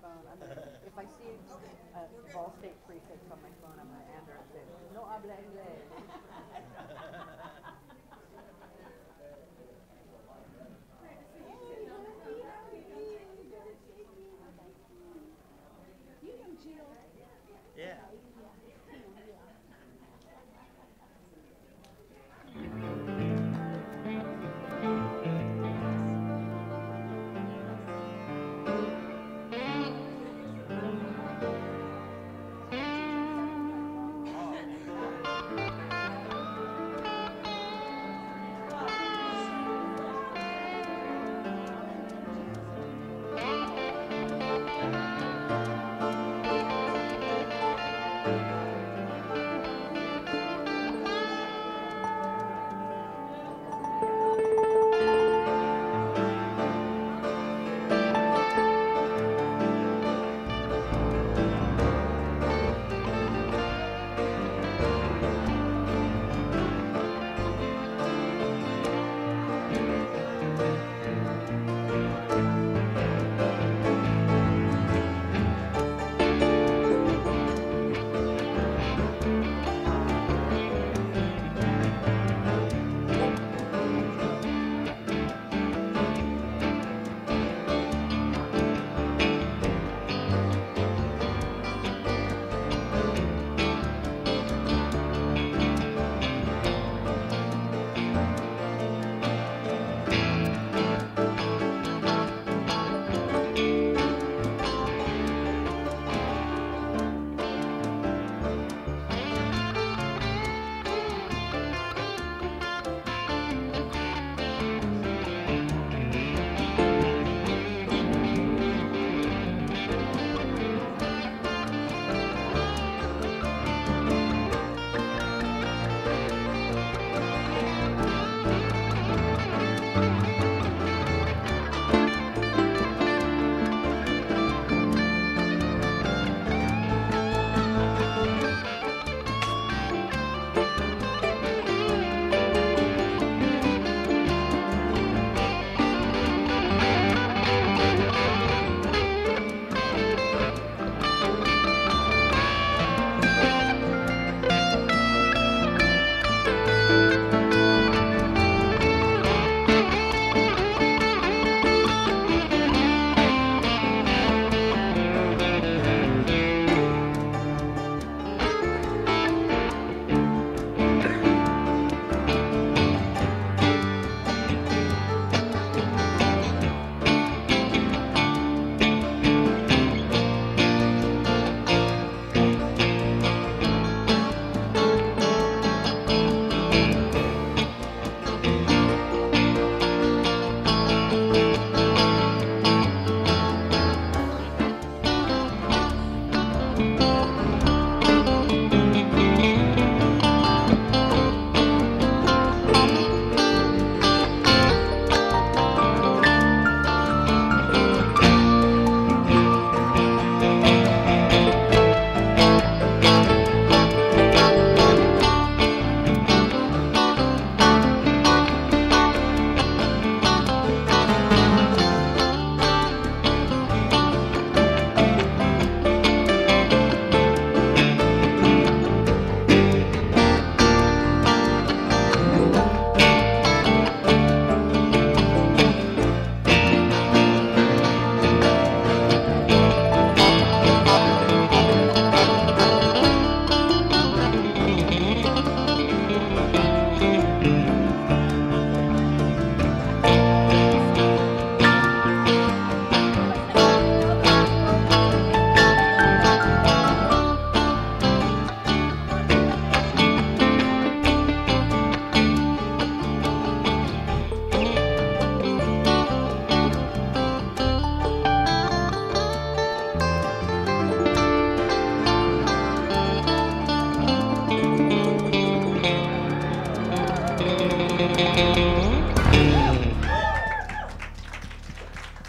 phone. If I see a Ball State prefix on my phone, I'm going to answer and say, no habla inglés. Yeah.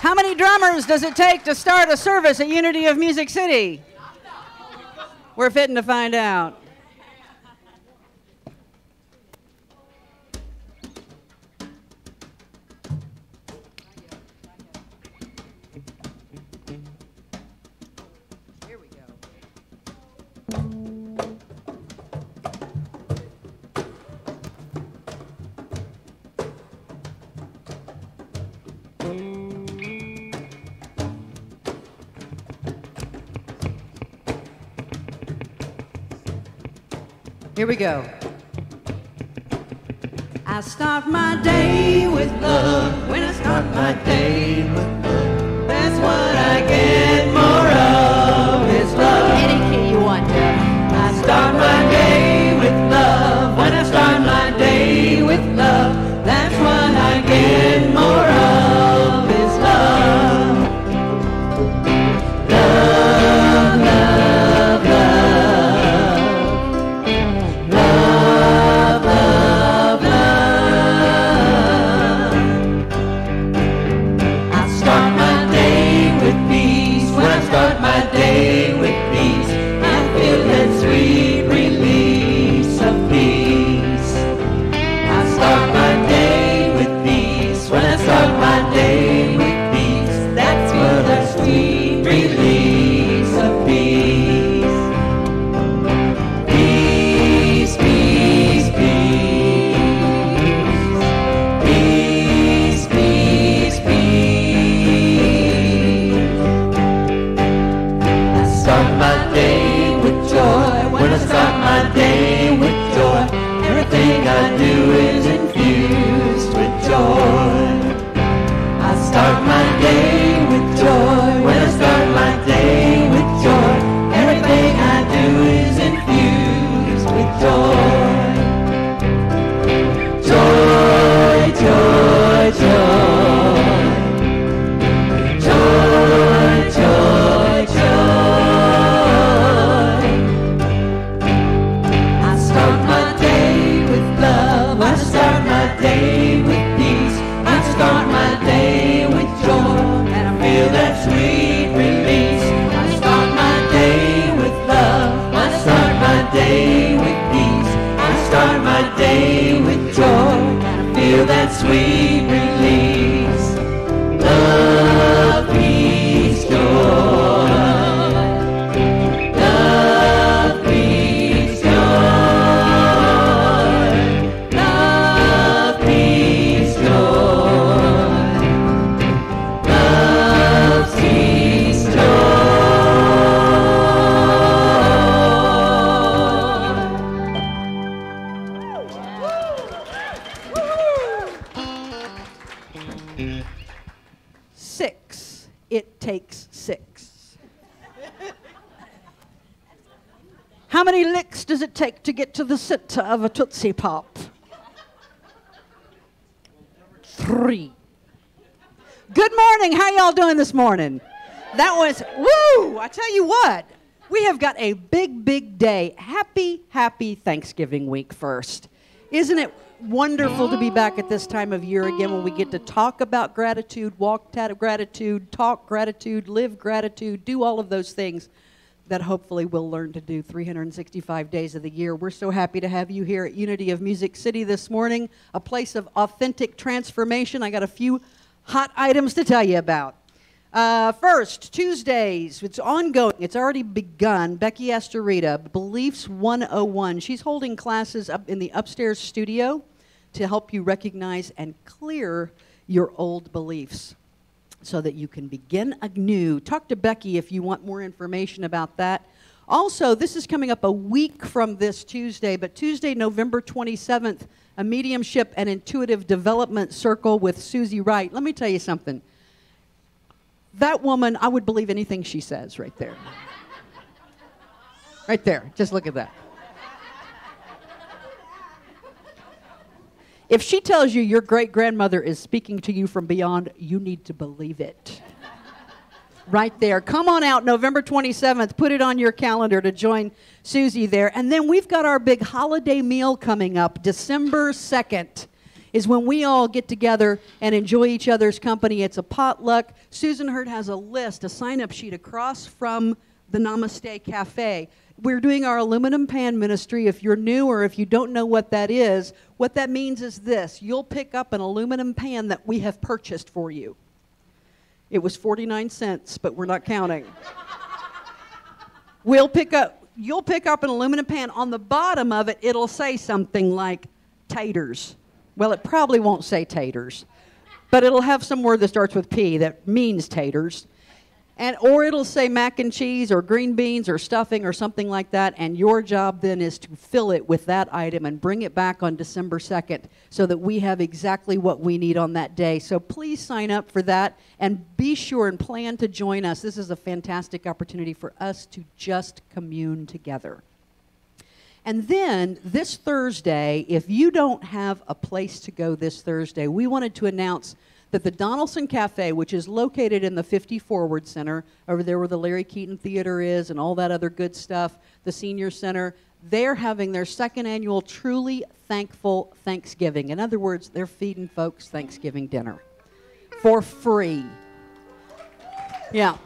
How many drummers does it take to start a service at Unity of Music City? We're fitting to find out. Here we go. I start my day with love. When I start my day with love, that's what I get more of is love. Any key you want, Jeff. I start my day with love. When I start my day with love, that's what I get more of is love. Love, love, love. Love, love, love. I start my day with peace. When I start my day with peace, I feel that sweet release of peace. I start my day with peace. When I start my day with peace, that's for the sweet release of peace. Peace, peace, peace. Peace, peace, peace. I start my day with joy. When I start my day with joy, everything I do is infused with joy. I start my day with joy. When I start my day with joy, everything I do is infused with joy. Joy, joy, joy. Joy, joy, joy. I start my day with love. I start my day with peace. I start my day with joy, and I feel that sweet release. I start my day with love. I start my day with peace. I start my day with joy, and I feel that sweet release. Love, peace, joy. Love, peace, joy. Love, peace, joy. Love, peace, joy. Six. It takes six. How many licks does it take to get to the center of a Tootsie Pop? 3. Good morning. How y'all doing this morning? That was, woo! I tell you what, we have got a big, big day. Happy, happy Thanksgiving week first. Isn't it wonderful to be back at this time of year again when we get to talk about gratitude, walk gratitude, talk gratitude, live gratitude, do all of those things that hopefully we'll learn to do 365 days of the year. We're so happy to have you here at Unity of Music City this morning, a place of authentic transformation. I got a few hot items to tell you about. First, Tuesdays, it's ongoing. It's already begun. Becky Astorita, Beliefs 101. She's holding classes up in the upstairs studio to help you recognize and clear your old beliefs so that you can begin anew. Talk to Becky if you want more information about that. Also, this is coming up a week from this Tuesday, but Tuesday, November 27th, a mediumship and intuitive development circle with Susie Wright. Let me tell you something. That woman, I would believe anything she says right there. Right there. Just look at that. If she tells you your great-grandmother is speaking to you from beyond, you need to believe it. Right there. Come on out November 27th. Put it on your calendar to join Susie there. And then we've got our big holiday meal coming up. December 2nd is when we all get together and enjoy each other's company. It's a potluck. Susan Hurd has a list, a sign-up sheet across from the Namaste Cafe. We're doing our aluminum pan ministry. If you're new or if you don't know what that means is this. You'll pick up an aluminum pan that we have purchased for you. It was 49 cents, but we're not counting. We'll pick up you'll pick up an aluminum pan. On the bottom of it, it'll say something like taters. Well, it probably won't say taters, but it'll have some word that starts with P that means taters. Or it'll say mac and cheese or green beans or stuffing or something like that, and your job then is to fill it with that item and bring it back on December 2nd so that we have exactly what we need on that day. So please sign up for that and be sure and plan to join us. This is a fantastic opportunity for us to just commune together. And then this Thursday, if you don't have a place to go this Thursday, we wanted to announce that the Donaldson Cafe, which is located in the 50 Forward Center, over there where the Larry Keaton Theater is and all that other good stuff, the Senior Center, they're having their second annual Truly Thankful Thanksgiving. In other words, they're feeding folks Thanksgiving dinner for free. Yeah.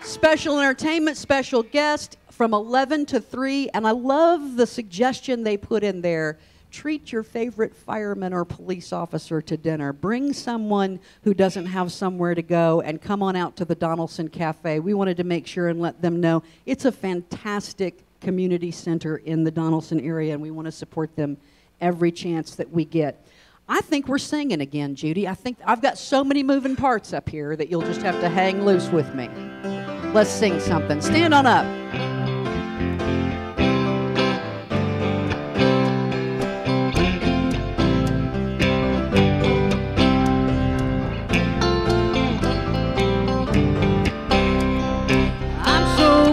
Special entertainment, special guest from 11 to 3, and I love the suggestion they put in there. Treat your favorite fireman or police officer to dinner. Bring someone who doesn't have somewhere to go and come on out to the Donaldson Cafe. We wanted to make sure and let them know it's a fantastic community center in the Donaldson area, and we want to support them every chance that we get. I think we're singing again, Judy. I think I've got so many moving parts up here that you'll just have to hang loose with me. Let's sing something. Stand on up.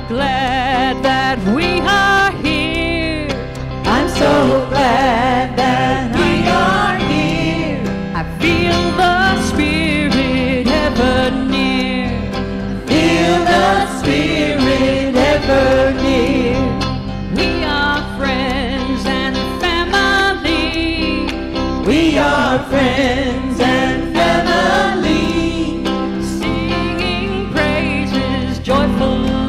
Glad that we are here. I'm so glad that we are here. I feel the Spirit ever near. Feel the Spirit ever near. We are friends and family. We are friends and family. Singing praises joyfully.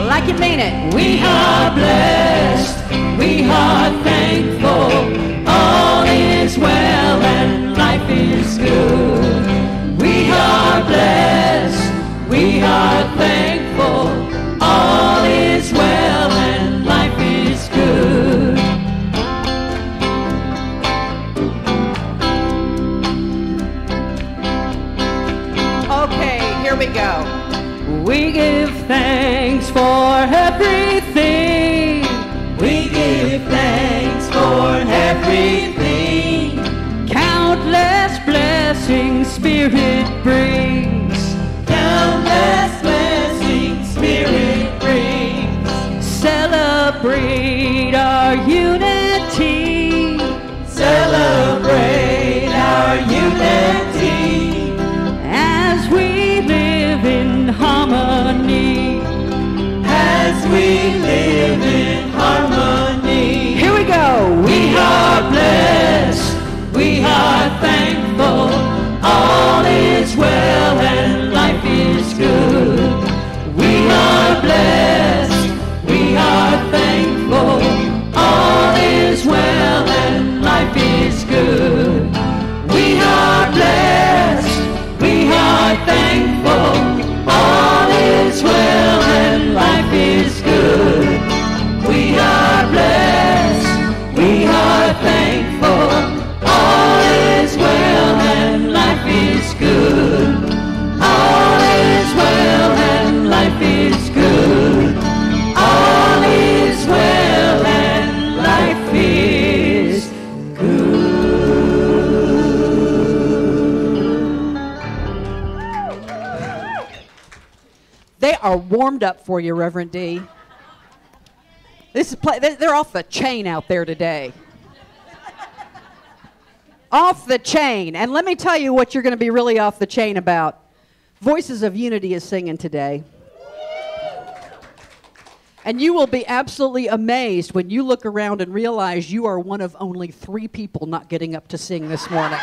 Like you mean it. We are blessed, we are thankful, all is well and life is good. We are blessed, we are thankful, all is well and life is good. Okay, here we go. We give thanks for everything. We give thanks for everything. Countless blessings Spirit brings. Countless blessings Spirit brings. Celebrate our unity. Celebrate our unity. As we live in harmony. As we live in harmony. Here we go. We are blessed, we are thankful, all is well and life is good. We are blessed, we are thankful, all is well and life is good. We are blessed, we are thankful, all is well and life is good. We are blessed, we are thankful, all is well and life is good. All is well and life is good. All is well and life is good. They are warmed up for you, Reverend D. They're off the chain out there today. Off the chain. And let me tell you what you're going to be really off the chain about. Voices of Unity is singing today. And you will be absolutely amazed when you look around and realize you are one of only 3 people not getting up to sing this morning.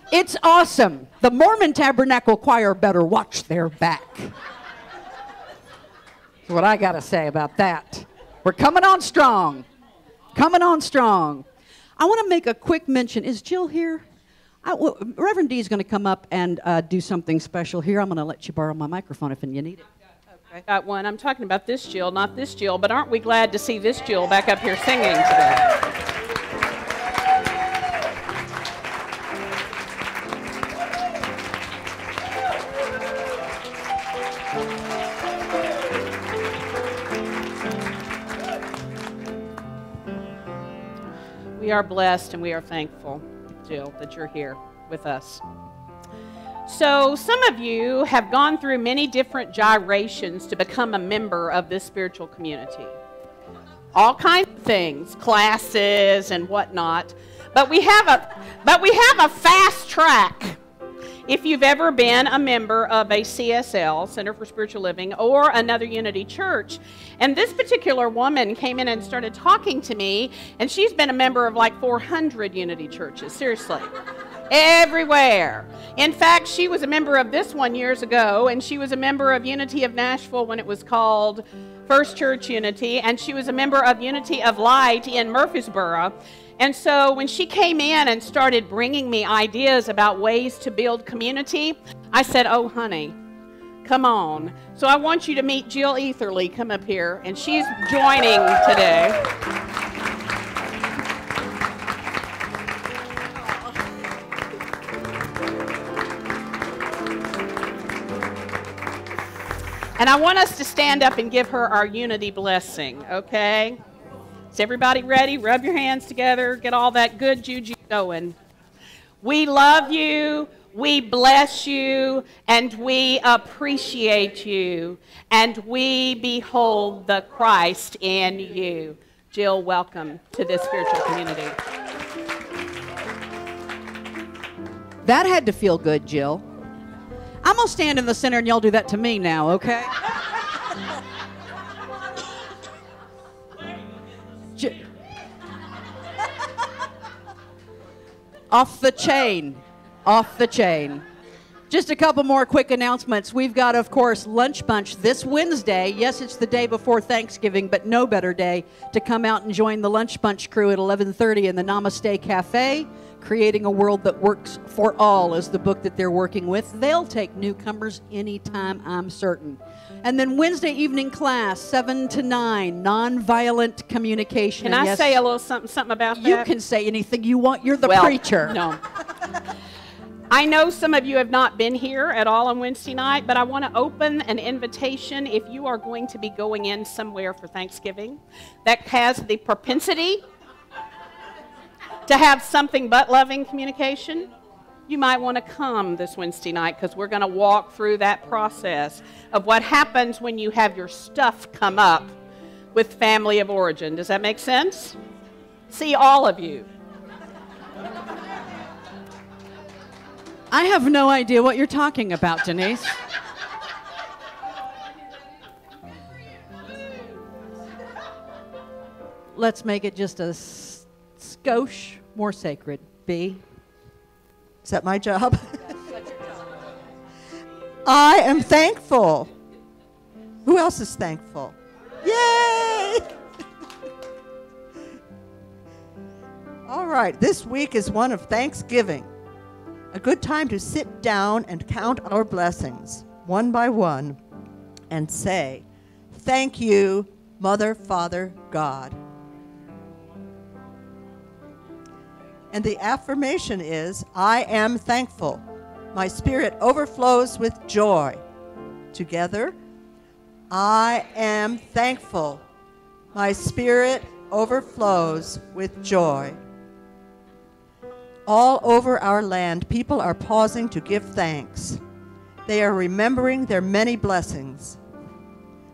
It's awesome. The Mormon Tabernacle Choir better watch their back. That's what I got to say about that. We're coming on strong. Coming on strong. I want to make a quick mention. Is Jill here? Reverend D is going to come up and do something special here. I'm going to let you borrow my microphone if you need it. I got one. I'm talking about this Jill, not this Jill, but aren't we glad to see this Jill back up here singing today? We are blessed and we are thankful, Jill, that you're here with us. So some of you have gone through many different gyrations to become a member of this spiritual community. All kinds of things, classes and whatnot. But we have a fast track. If you've ever been a member of a CSL, Center for Spiritual Living, or another Unity Church, and this particular woman came in and started talking to me, and she's been a member of like 400 Unity churches, seriously, everywhere. In fact, she was a member of this one years ago, and she was a member of Unity of Nashville when it was called First Church Unity, and she was a member of Unity of Light in Murfreesboro. And so when she came in and started bringing me ideas about ways to build community, I said, oh, honey, come on. So I want you to meet Jill Etherly. Come up here. And she's joining today. And I want us to stand up and give her our unity blessing, okay? Is everybody ready? Rub your hands together. Get all that good juju going. We love you. We bless you. And we appreciate you. And we behold the Christ in you. Jill, welcome to this spiritual community. That had to feel good, Jill. I'm going to stand in the center and y'all do that to me now, okay? Off the chain. Off the chain. Just a couple more quick announcements. We've got, of course, Lunch Bunch this Wednesday. Yes, it's the day before Thanksgiving, but no better day to come out and join the Lunch Bunch crew at 11:30 in the Namaste Cafe. Creating a World That Works for All is the book that they're working with. They'll take newcomers anytime, I'm certain. And then Wednesday evening class, 7 to 9, nonviolent communication. Can I say a little something about that? You can say anything you want. You're the preacher. No. I know some of you have not been here at all on Wednesday night, but I want to open an invitation if you are going to be going in somewhere for Thanksgiving that has the propensity to have something but loving communication. You might want to come this Wednesday night because we're going to walk through that process of what happens when you have your stuff come up with family of origin. Does that make sense? See all of you. I have no idea what you're talking about, Denise. Let's make it just a skosh more sacred. B. Is that my job? I am thankful. Who else is thankful? Yay! All right, this week is one of Thanksgiving. A good time to sit down and count our blessings, one by one, and say, thank you, Mother, Father, God. And the affirmation is, I am thankful. My spirit overflows with joy. Together, I am thankful. My spirit overflows with joy. All over our land, people are pausing to give thanks. They are remembering their many blessings.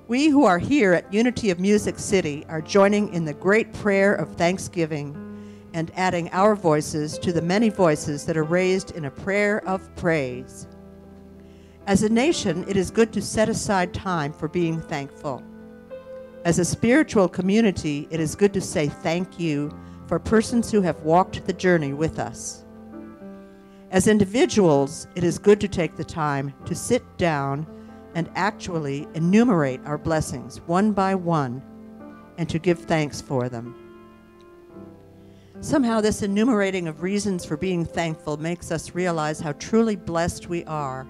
We who are here at Unity of Music City are joining in the great prayer of thanksgiving and adding our voices to the many voices that are raised in a prayer of praise. As a nation, it is good to set aside time for being thankful. As a spiritual community, it is good to say thank you for persons who have walked the journey with us. As individuals, it is good to take the time to sit down and actually enumerate our blessings one by one and to give thanks for them. Somehow, this enumerating of reasons for being thankful makes us realize how truly blessed we are.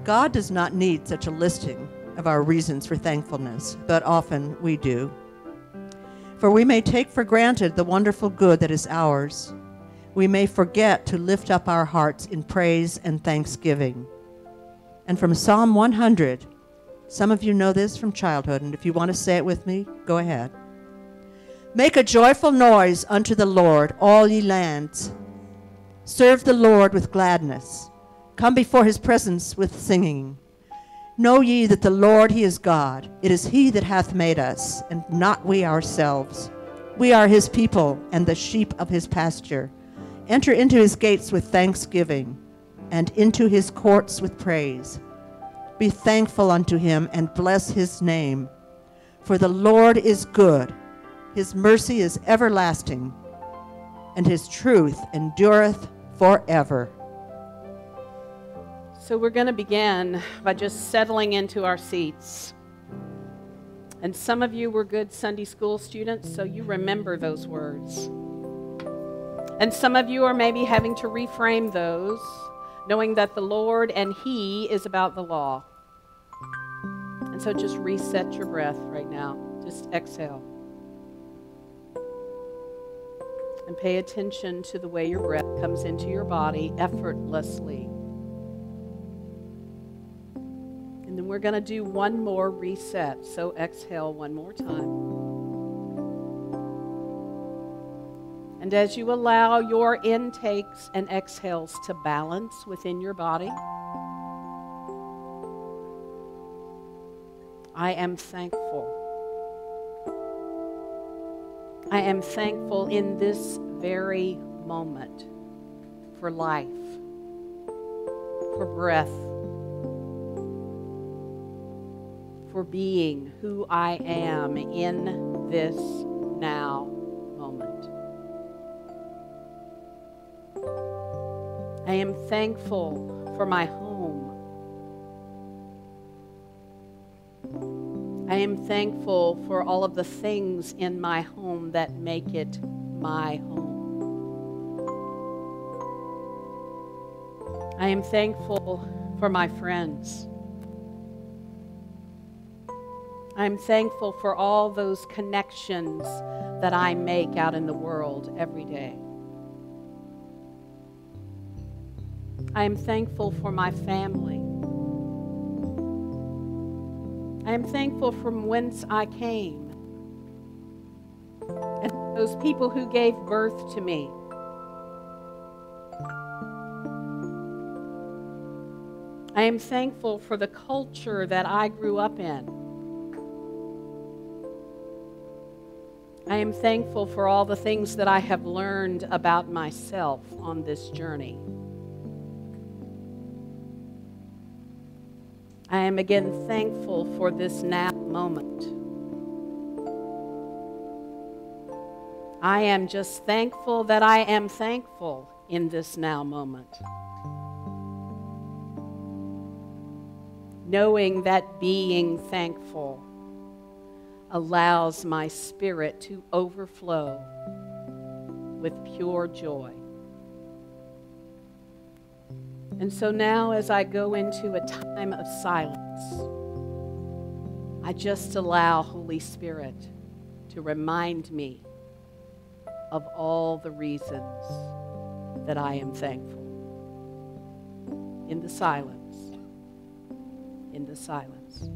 God does not need such a listing of our reasons for thankfulness, but often we do. For we may take for granted the wonderful good that is ours. We may forget to lift up our hearts in praise and thanksgiving. And from Psalm 100, some of you know this from childhood, and if you want to say it with me, go ahead. Make a joyful noise unto the Lord, all ye lands. Serve the Lord with gladness. Come before his presence with singing. Know ye that the Lord, he is God. It is he that hath made us, and not we ourselves. We are his people, and the sheep of his pasture. Enter into his gates with thanksgiving, and into his courts with praise. Be thankful unto him, and bless his name. For the Lord is good. His mercy is everlasting, and his truth endureth forever. So we're going to begin by just settling into our seats. And some of you were good Sunday school students, so you remember those words. And some of you are maybe having to reframe those, knowing that the Lord and he is about the law. And so just reset your breath right now. Just exhale. And pay attention to the way your breath comes into your body effortlessly. And then we're going to do one more reset. So exhale one more time. And as you allow your intakes and exhales to balance within your body, I am thankful. I am thankful in this very moment for life, for breath, for being who I am in this now moment. I am thankful for my home. I am thankful for all of the things in my home that make it my home. I am thankful for my friends. I am thankful for all those connections that I make out in the world every day. I am thankful for my family. I am thankful from whence I came and those people who gave birth to me. I am thankful for the culture that I grew up in. I am thankful for all the things that I have learned about myself on this journey. I am again thankful for this now moment. I am just thankful that I am thankful in this now moment. Knowing that being thankful allows my spirit to overflow with pure joy. And so now as I go into a time of silence, I just allow Holy Spirit to remind me of all the reasons that I am thankful. In the silence. In the silence.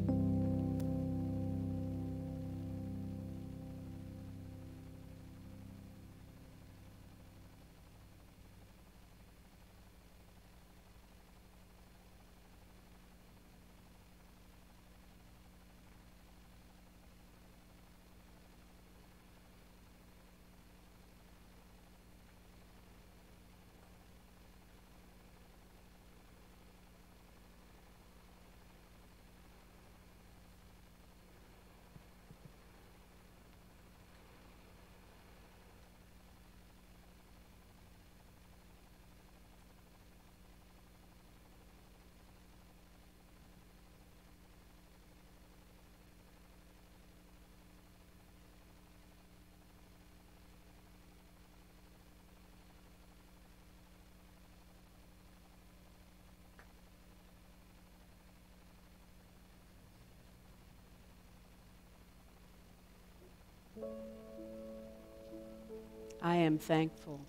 I am thankful.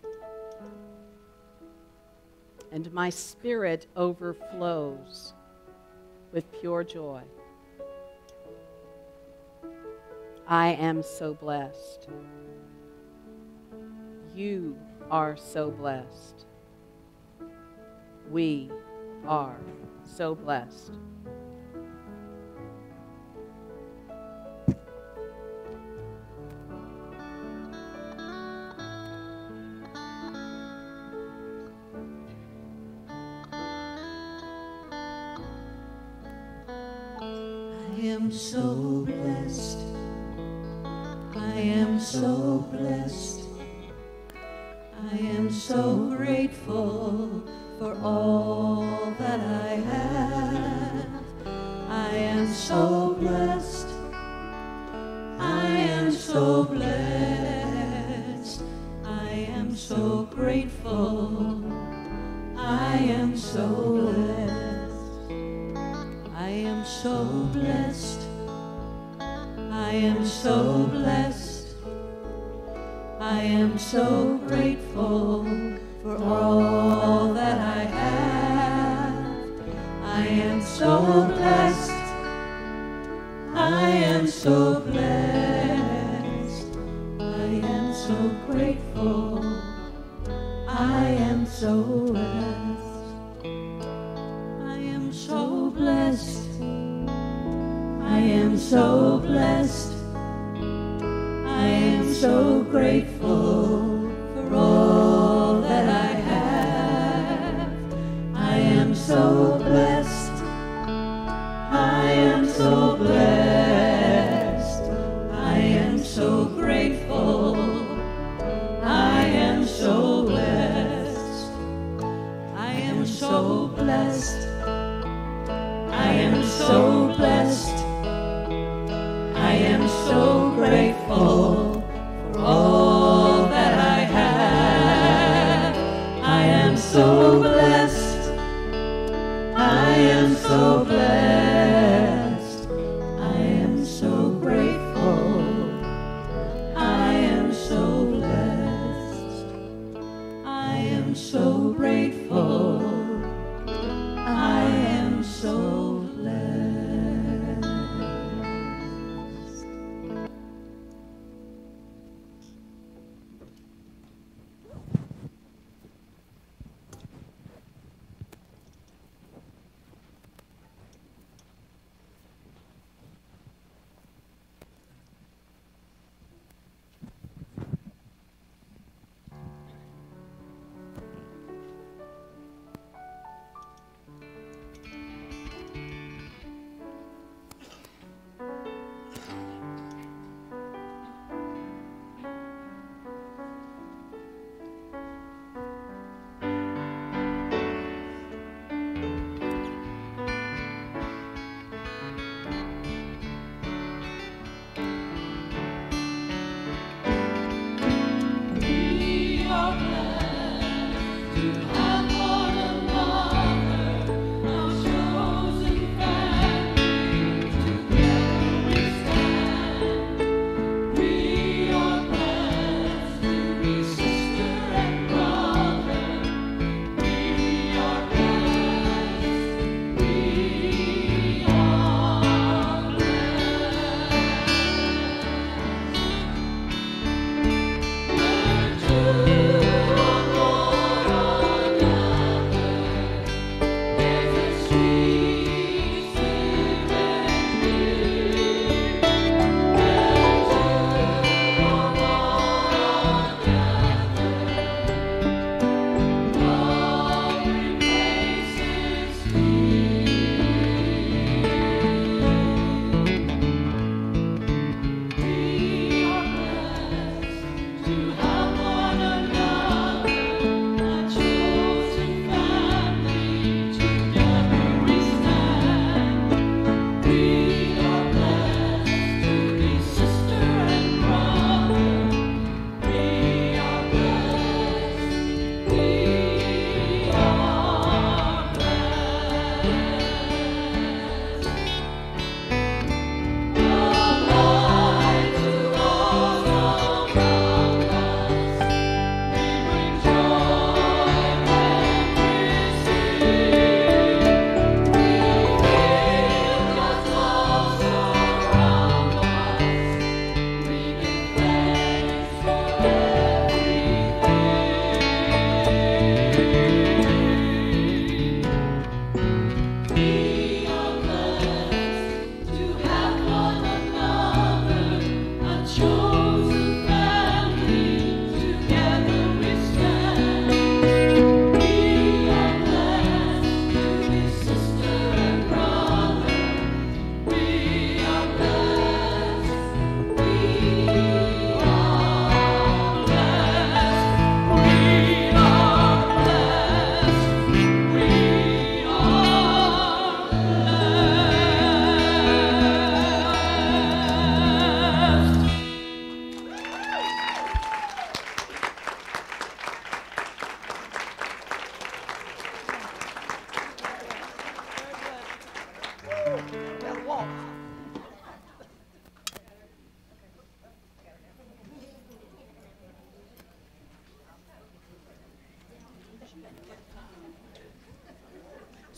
And my spirit overflows with pure joy. I am so blessed. You are so blessed. We are so blessed. I am so blessed. I am so blessed. I am so grateful for all that I have. I am so blessed. I am so blessed. I am so grateful. I am so blessed. I am so blessed. I am so blessed. I am so grateful for all that I have. I am so blessed. I am so blessed. I am so grateful. I am so blessed. I am so blessed. I am so blessed. I am so grateful for all that I have. I am so blessed. I am so blessed. I am so grateful. I am so blessed. I am so blessed. I am so blessed. I am so grateful for all that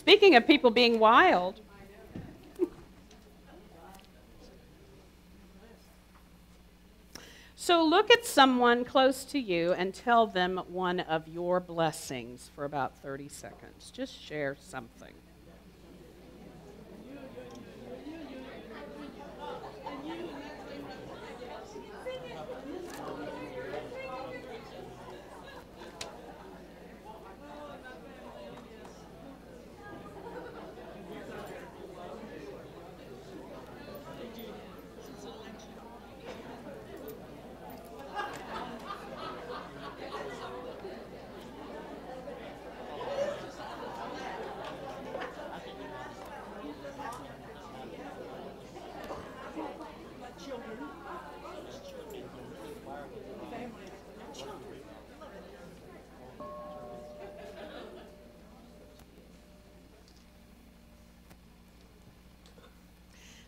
Speaking of people being wild, so look at someone close to you and tell them one of your blessings for about 30 seconds. Just share something.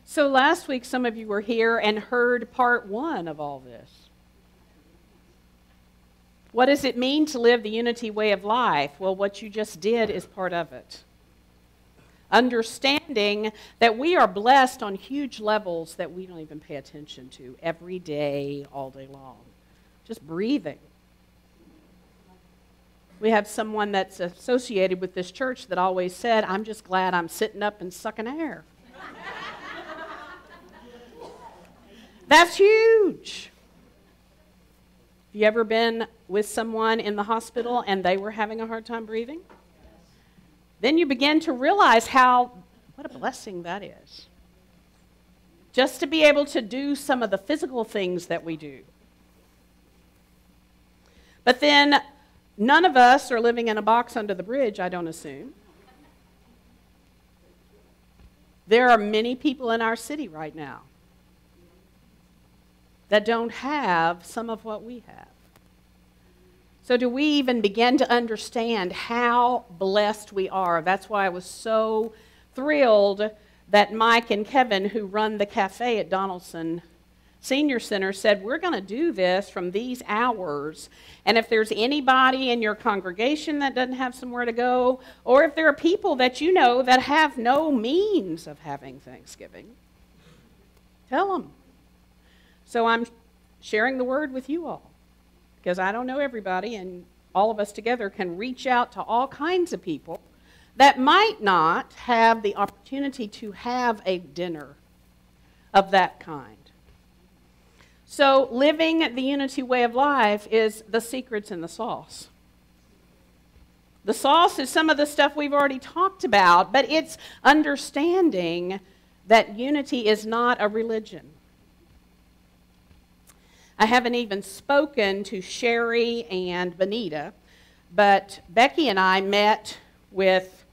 So last week, some of you were here and heard part one of all this. What does it mean to live the unity way of life? Well, what you just did is part of it. Understanding that we are blessed on huge levels that we don't even pay attention to every day, all day long. Just breathing. We have someone that's associated with this church that always said, "I'm just glad I'm sitting up and sucking air." That's huge. Have you ever been with someone in the hospital and they were having a hard time breathing? Then you begin to realize what a blessing that is. Just to be able to do some of the physical things that we do. But then none of us are living in a box under the bridge, I don't assume. There are many people in our city right now that don't have some of what we have. So do we even begin to understand how blessed we are? That's why I was so thrilled that Mike and Kevin, who run the cafe at Donaldson Senior Center, said, we're going to do this from these hours. And if there's anybody in your congregation that doesn't have somewhere to go, or if there are people that you know that have no means of having Thanksgiving, tell them. So I'm sharing the word with you all, because I don't know everybody, and all of us together can reach out to all kinds of people that might not have the opportunity to have a dinner of that kind. So living the unity way of life is the secrets in the sauce. The sauce is some of the stuff we've already talked about, but it's understanding that unity is not a religion. I haven't even spoken to Sherry and Benita, but Becky and I met with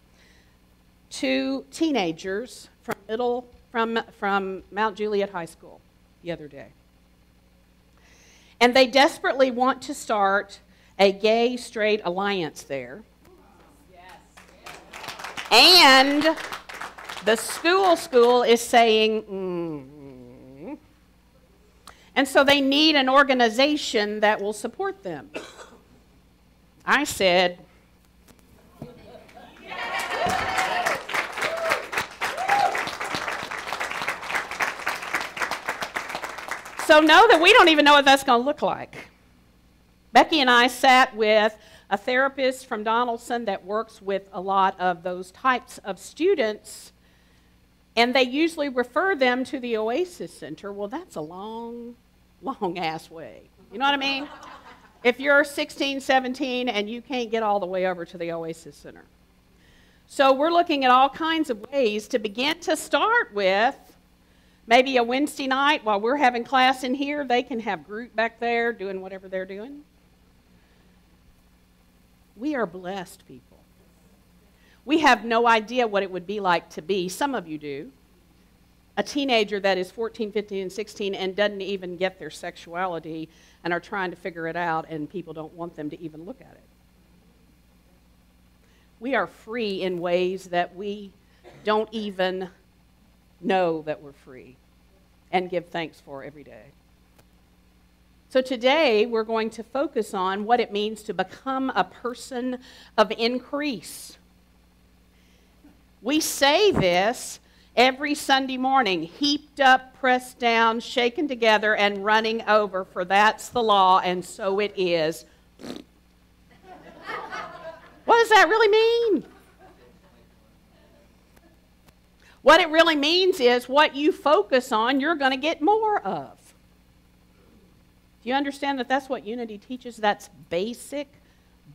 two teenagers from Mount Juliet High School the other day. And they desperately want to start a gay-straight alliance there. And the school is saying, And so they need an organization that will support them. I said, so know that we don't even know what that's going to look like. Becky and I sat with a therapist from Donaldson that works with a lot of those types of students, and they usually refer them to the Oasis Center. Well, that's a long ass way. You know what I mean? If you're 16, 17, and you can't get all the way over to the Oasis Center. So we're looking at all kinds of ways to begin to start with maybe a Wednesday night while we're having class in here. They can have group back there doing whatever they're doing. We are blessed people. We have no idea what it would be like to be, some of you do, a teenager that is 14, 15, and 16 and doesn't even get their sexuality and are trying to figure it out, and people don't want them to even look at it. We are free in ways that we don't even know that we're free and give thanks for every day. So today we're going to focus on what it means to become a person of increase. We say this every Sunday morning, heaped up, pressed down, shaken together, and running over, for that's the law, and so it is. What does that really mean? What it really means is what you focus on, you're going to get more of. Do you understand that that's what unity teaches? That's basic,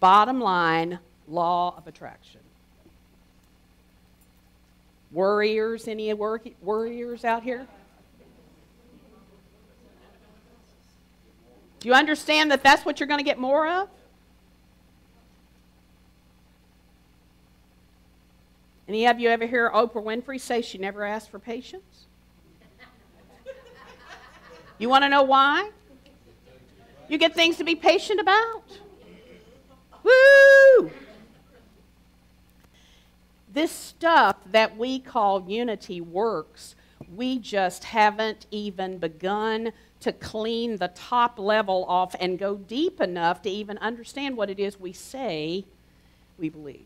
bottom line law of attraction. Worriers, any worriers out here? Do you understand that that's what you're going to get more of? Any of you ever hear Oprah Winfrey say she never asked for patience? You want to know why? You get things to be patient about. Woo! This stuff that we call unity works. We just haven't even begun to clean the top level off and go deep enough to even understand what it is we say we believe.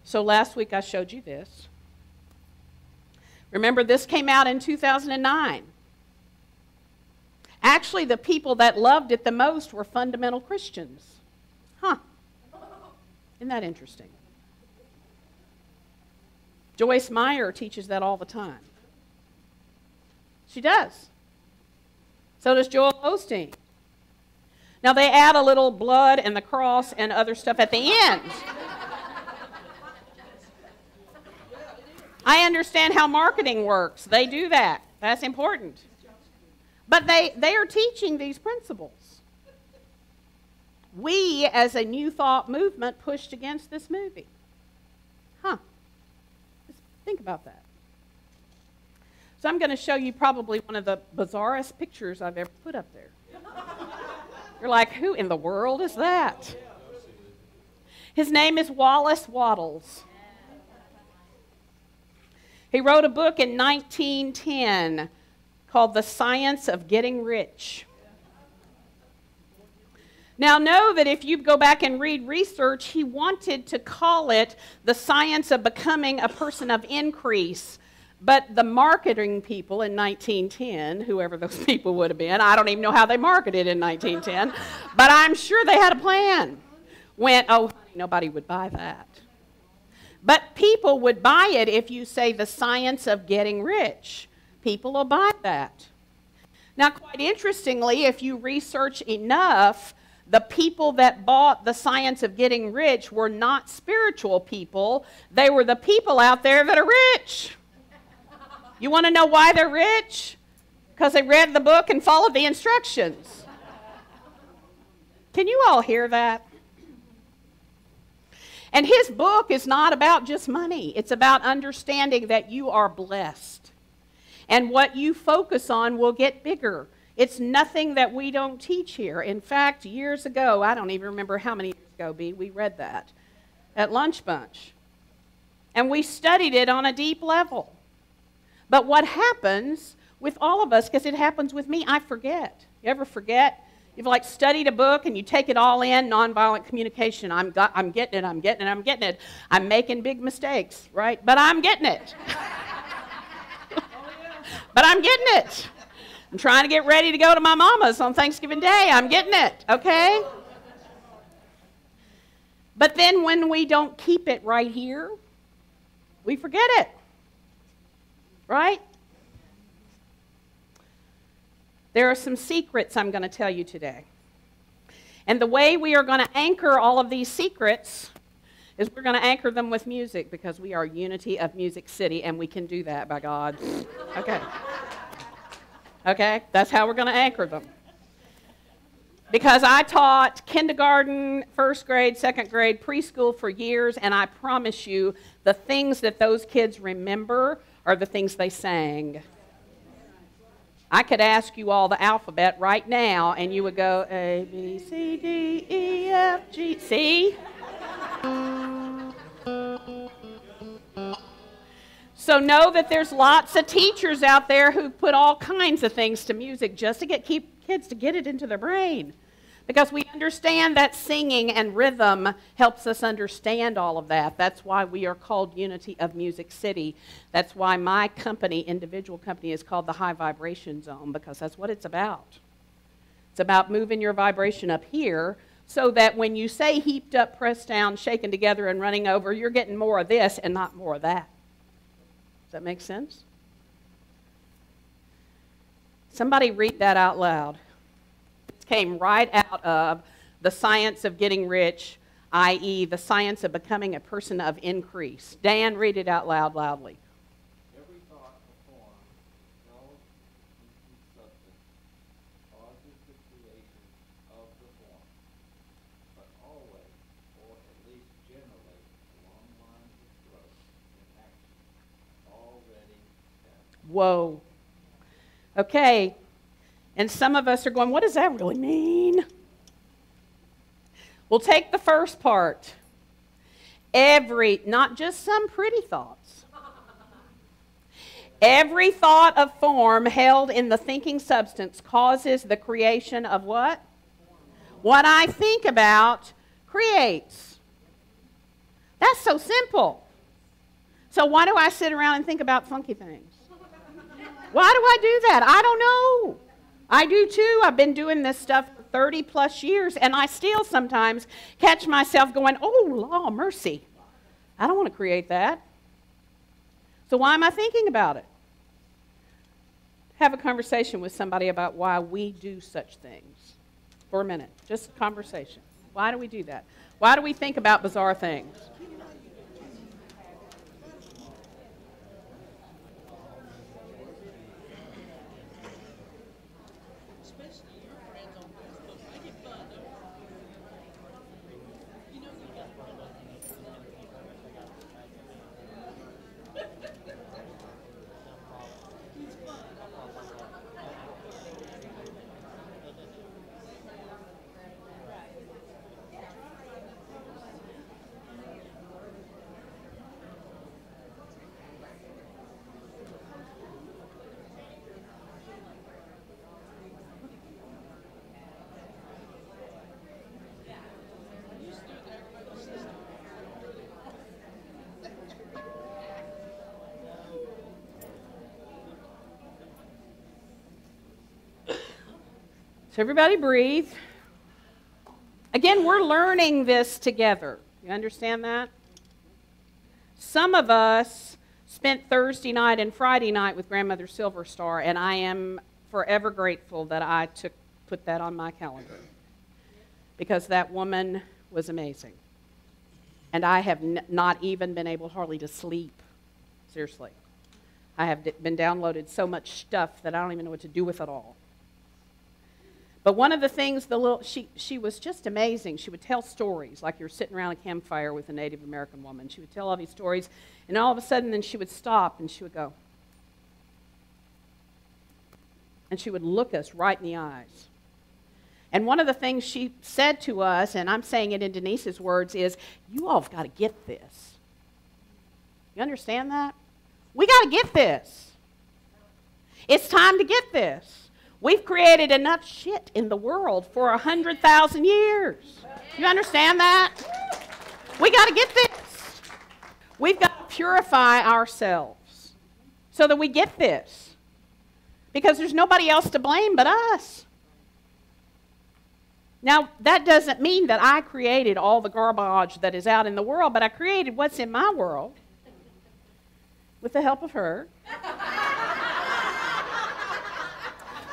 So last week I showed you this. Remember, this came out in 2009. Actually, the people that loved it the most were fundamental Christians. Huh. Isn't that interesting? Joyce Meyer teaches that all the time. She does. So does Joel Osteen. Now, they add a little blood and the cross and other stuff at the end. I understand how marketing works. They do that. That's important. But they are teaching these principles. We, as a New Thought movement, pushed against this movie. Huh. Just think about that. So I'm going to show you probably one of the bizarrest pictures I've ever put up there. You're like, who in the world is that? His name is Wallace Wattles. He wrote a book in 1910 called The Science of Getting Rich. Now know that if you go back and read research, he wanted to call it The Science of Becoming a Person of Increase. But the marketing people in 1910, whoever those people would have been, I don't even know how they marketed in 1910, but I'm sure they had a plan. Went, oh, nobody would buy that. But people would buy it if you say the science of getting rich. People will buy that. Now, quite interestingly, if you research enough, the people that bought the science of getting rich were not spiritual people. They were the people out there that are rich. You want to know why they're rich? Because they read the book and followed the instructions. Can you all hear that? And his book is not about just money. It's about understanding that you are blessed. And what you focus on will get bigger. It's nothing that we don't teach here. In fact, years ago, I don't even remember how many years ago, B, we read that at Lunch Bunch. And we studied it on a deep level. But what happens with all of us, because it happens with me, I forget. You ever forget? You've like studied a book and you take it all in, nonviolent communication. I'm getting it. I'm making big mistakes, right? But I'm getting it. But I'm getting it. I'm trying to get ready to go to my mama's on Thanksgiving Day. I'm getting it, okay? But then when we don't keep it right here, we forget it, right? There are some secrets I'm going to tell you today. And the way we are going to anchor all of these secrets is we're going to anchor them with music, because we are Unity of Music City, and we can do that, by God. Okay. Okay? That's how we're going to anchor them. Because I taught kindergarten, first grade, second grade, preschool for years, and I promise you the things that those kids remember are the things they sang. I could ask you all the alphabet right now, and you would go A, B, C, D, E, F, G. See? So know that there's lots of teachers out there who put all kinds of things to music just to keep kids to get it into their brain. Because we understand that singing and rhythm helps us understand all of that. That's why we are called Unity of Music City. That's why my company, individual company, is called the High Vibration Zone, because that's what it's about. It's about moving your vibration up here so that when you say heaped up, pressed down, shaken together, and running over, you're getting more of this and not more of that. Does that make sense? Somebody read that out loud. It came right out of The Science of Getting Rich, i.e., the science of becoming a person of increase. Dan, read it out loud loudly. Every thought or form held in substance causes the creation of the form, but always, or at least generally, along lines of growth and action already established. Whoa. Okay. And some of us are going, what does that really mean? We'll take the first part. Not just some pretty thoughts. Every thought of form held in the thinking substance causes the creation of what? What I think about creates. That's so simple. So why do I sit around and think about funky things? Why do I do that? I don't know. I do too. I've been doing this stuff for 30 plus years, and I still sometimes catch myself going, oh, law, mercy. I don't want to create that. So why am I thinking about it? Have a conversation with somebody about why we do such things for a minute. Just a conversation. Why do we do that? Why do we think about bizarre things? So everybody breathe. Again, we're learning this together. You understand that? Some of us spent Thursday night and Friday night with Grandmother Silver Star, and I am forever grateful that I put that on my calendar, because that woman was amazing. And I have not even been able hardly to sleep. Seriously. I have been downloaded so much stuff that I don't even know what to do with it all. But one of the things, she was just amazing. She would tell stories, like you're sitting around a campfire with a Native American woman. She would tell all these stories, and all of a sudden then she would stop and she would go. And she would look us right in the eyes. And one of the things she said to us, and I'm saying it in Denise's words, is, you all have got to get this. You understand that? We got to get this. It's time to get this. We've created enough shit in the world for 100,000 years. You understand that? We got to get this. We've got to purify ourselves so that we get this. Because there's nobody else to blame but us. Now, that doesn't mean that I created all the garbage that is out in the world, but I created what's in my world with the help of her.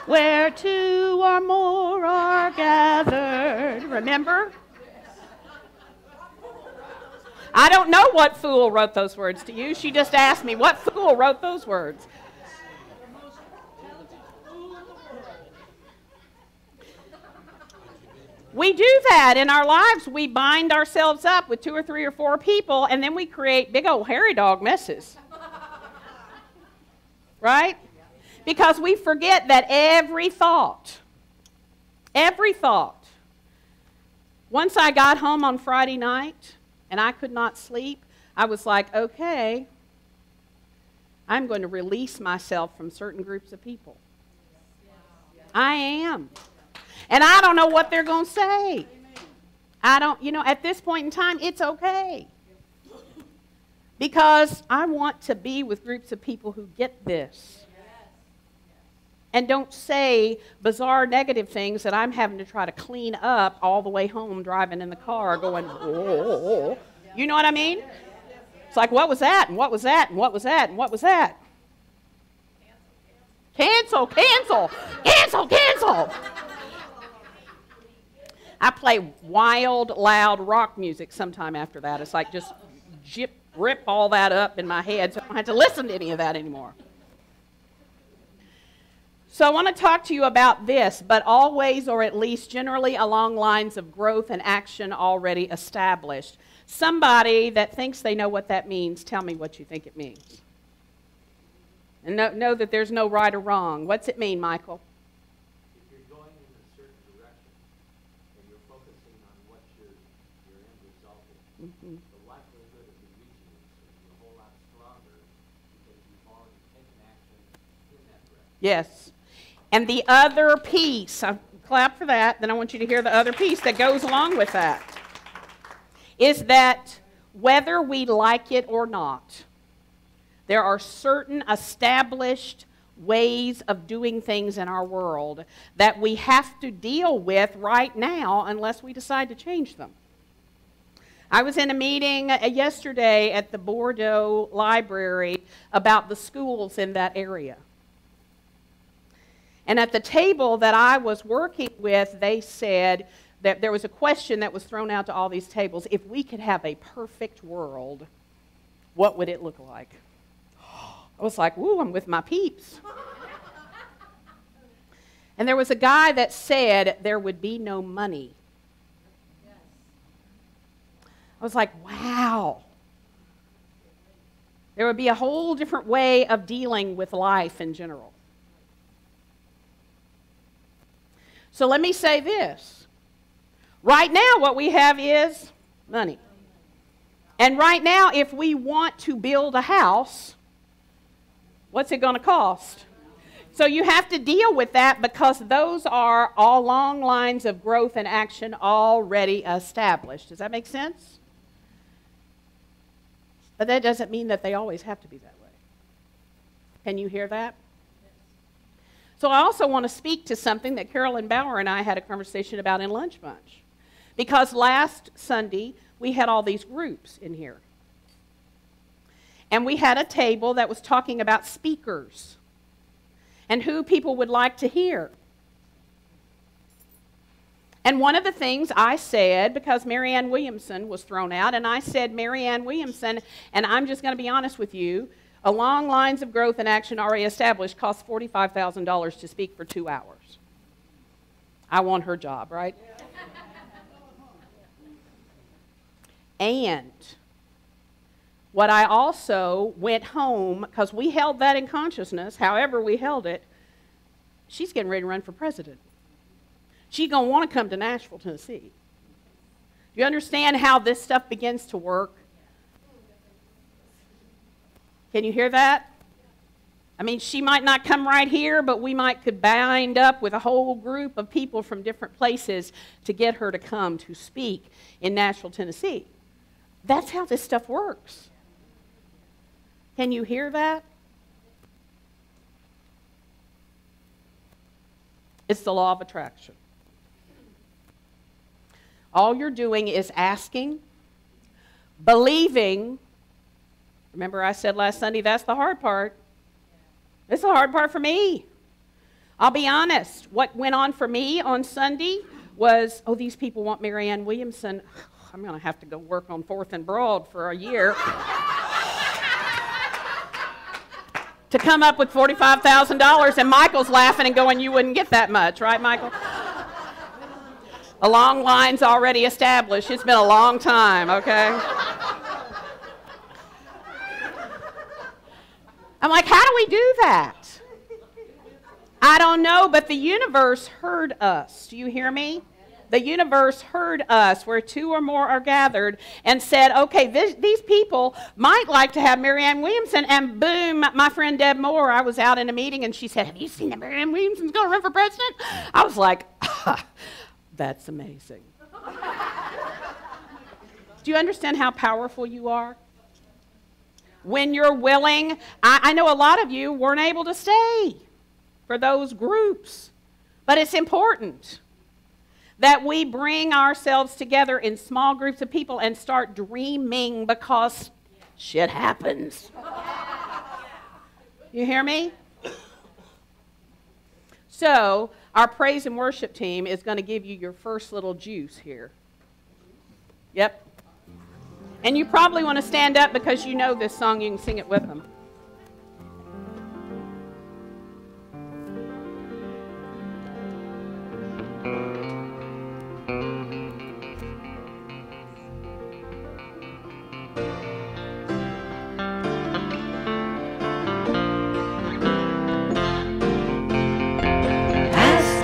Where two or more are gathered. Remember? I don't know what fool wrote those words to you. She just asked me, what fool wrote those words? We do that in our lives. We bind ourselves up with 2 or 3 or 4 people, and then we create big old hairy dog messes. Right? Because we forget that every thought, once I got home on Friday night and I could not sleep, I was like, okay, I'm going to release myself from certain groups of people. I am. And I don't know what they're going to say. I don't, at this point in time, it's okay. Because I want to be with groups of people who get this. And don't say bizarre negative things that I'm having to try to clean up all the way home driving in the car going, whoa. You know what I mean? It's like, what was that? And what was that? And what was that? And what was that? Cancel, cancel, cancel, cancel. I play wild, loud rock music sometime after that. It's like just rip all that up in my head so I don't have to listen to any of that anymore. So I want to talk to you about this, but always or at least generally along lines of growth and action already established. Somebody that thinks they know what that means, tell me what you think it means. And know that there's no right or wrong. What's it mean, Michael? If you're going in a certain direction and you're focusing on what your end result is, the likelihood of you reaching it is a whole lot stronger because you've already taken action in that direction. Yes. And the other piece, clap for that, then I want you to hear the other piece that goes along with that, is that whether we like it or not, there are certain established ways of doing things in our world that we have to deal with right now unless we decide to change them. I was in a meeting yesterday at the Bordeaux Library about the schools in that area. And at the table that I was working with, they said that there was a question that was thrown out to all these tables. If we could have a perfect world, what would it look like? I was like, woo, I'm with my peeps. And there was a guy that said there would be no money. I was like, wow. There would be a whole different way of dealing with life in general. So let me say this. Right now, what we have is money. And right now, if we want to build a house, what's it going to cost? So you have to deal with that because those are all long lines of growth and action already established. Does that make sense? But that doesn't mean that they always have to be that way. Can you hear that? So I also want to speak to something that Carolyn Bauer and I had a conversation about in Lunch Bunch. Because last Sunday, we had all these groups in here. And we had a table that was talking about speakers and who people would like to hear. And one of the things I said, because Marianne Williamson was thrown out, and I said, Marianne Williamson, and I'm just going to be honest with you, along lines of growth and action already established costs $45,000 to speak for 2 hours. I want her job, right? And what I also went home, because we held that in consciousness, however we held it, she's getting ready to run for president. She's going to want to come to Nashville, Tennessee. Do you understand how this stuff begins to work? Can you hear that? I mean, she might not come right here, but we could bind up with a whole group of people from different places to get her to come to speak in Nashville, Tennessee. That's how this stuff works. Can you hear that? It's the law of attraction. All you're doing is asking, believing. Remember I said last Sunday, that's the hard part. It's the hard part for me. I'll be honest. What went on for me on Sunday was, oh, these people want Marianne Williamson. I'm going to have to go work on 4th and Broad for a year to come up with $45,000. And Michael's laughing and going, you wouldn't get that much, right, Michael? A long line's already established. It's been a long time, okay? I'm like, how do we do that? I don't know, but the universe heard us. Do you hear me? The universe heard us where two or more are gathered and said, okay, these people might like to have Marianne Williamson. And boom, my friend Deb Moore, I was out in a meeting and she said, have you seen that Marianne Williamson's going to run for president? I was like, that's amazing. Do you understand how powerful you are? When you're willing, I know a lot of you weren't able to stay for those groups, but it's important that we bring ourselves together in small groups of people and start dreaming, because shit happens. You hear me? So, our praise and worship team is going to give you your first little juice here. Yep. And you probably want to stand up because you know this song. You can sing it with them.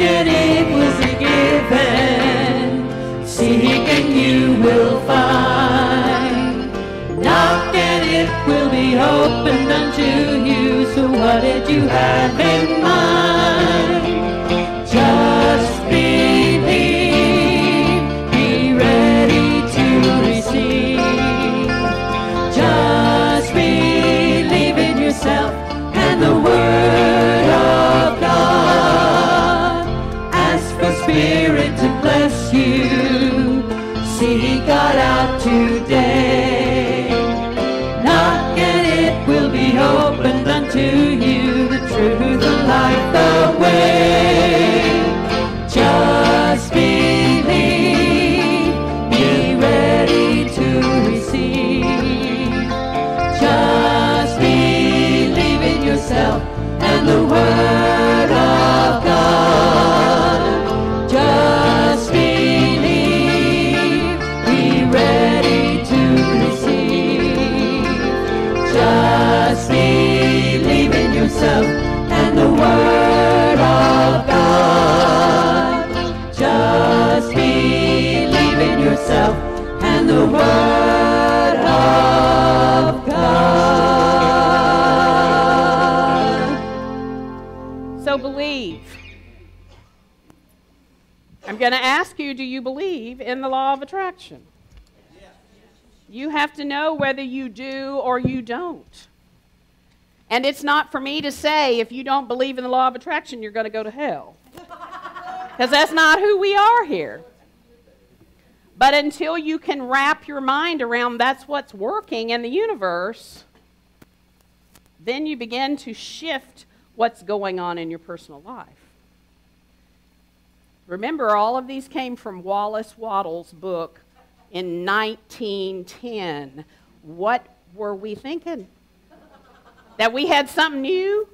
And it will be given. Seek and you will find. Knock and it will be opened unto you. So what did you have in mind? Just believe. Be ready to receive. Just believe in yourself and the Word of God. Spirit to bless you. Seek God out today. Knock and it will be opened unto you. The truth, the light, the way. Just believe. Be ready to receive. Just believe in yourself and the Word of God. Just believe, be ready to receive. Just believe in yourself and the Word of God. Just believe in yourself and the Word of God. So believe. I'm going to ask you, do you believe in the law of attraction? You have to know whether you do or you don't. And it's not for me to say, if you don't believe in the law of attraction, you're going to go to hell. Because that's not who we are here. But until you can wrap your mind around that's what's working in the universe, then you begin to shift what's going on in your personal life. Remember, all of these came from Wallace Wattles' book in 1910. What were we thinking? That we had something new?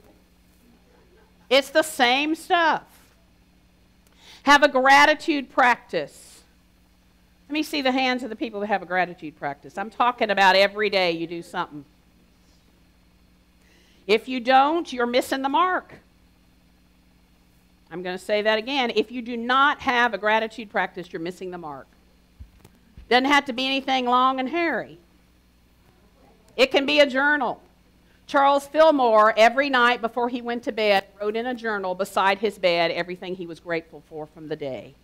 It's the same stuff. Have a gratitude practice. Let me see the hands of the people that have a gratitude practice. I'm talking about every day you do something. If you don't, you're missing the mark. I'm going to say that again. If you do not have a gratitude practice, you're missing the mark. Doesn't have to be anything long and hairy. It can be a journal. Charles Fillmore, every night before he went to bed, wrote in a journal beside his bed everything he was grateful for from the day.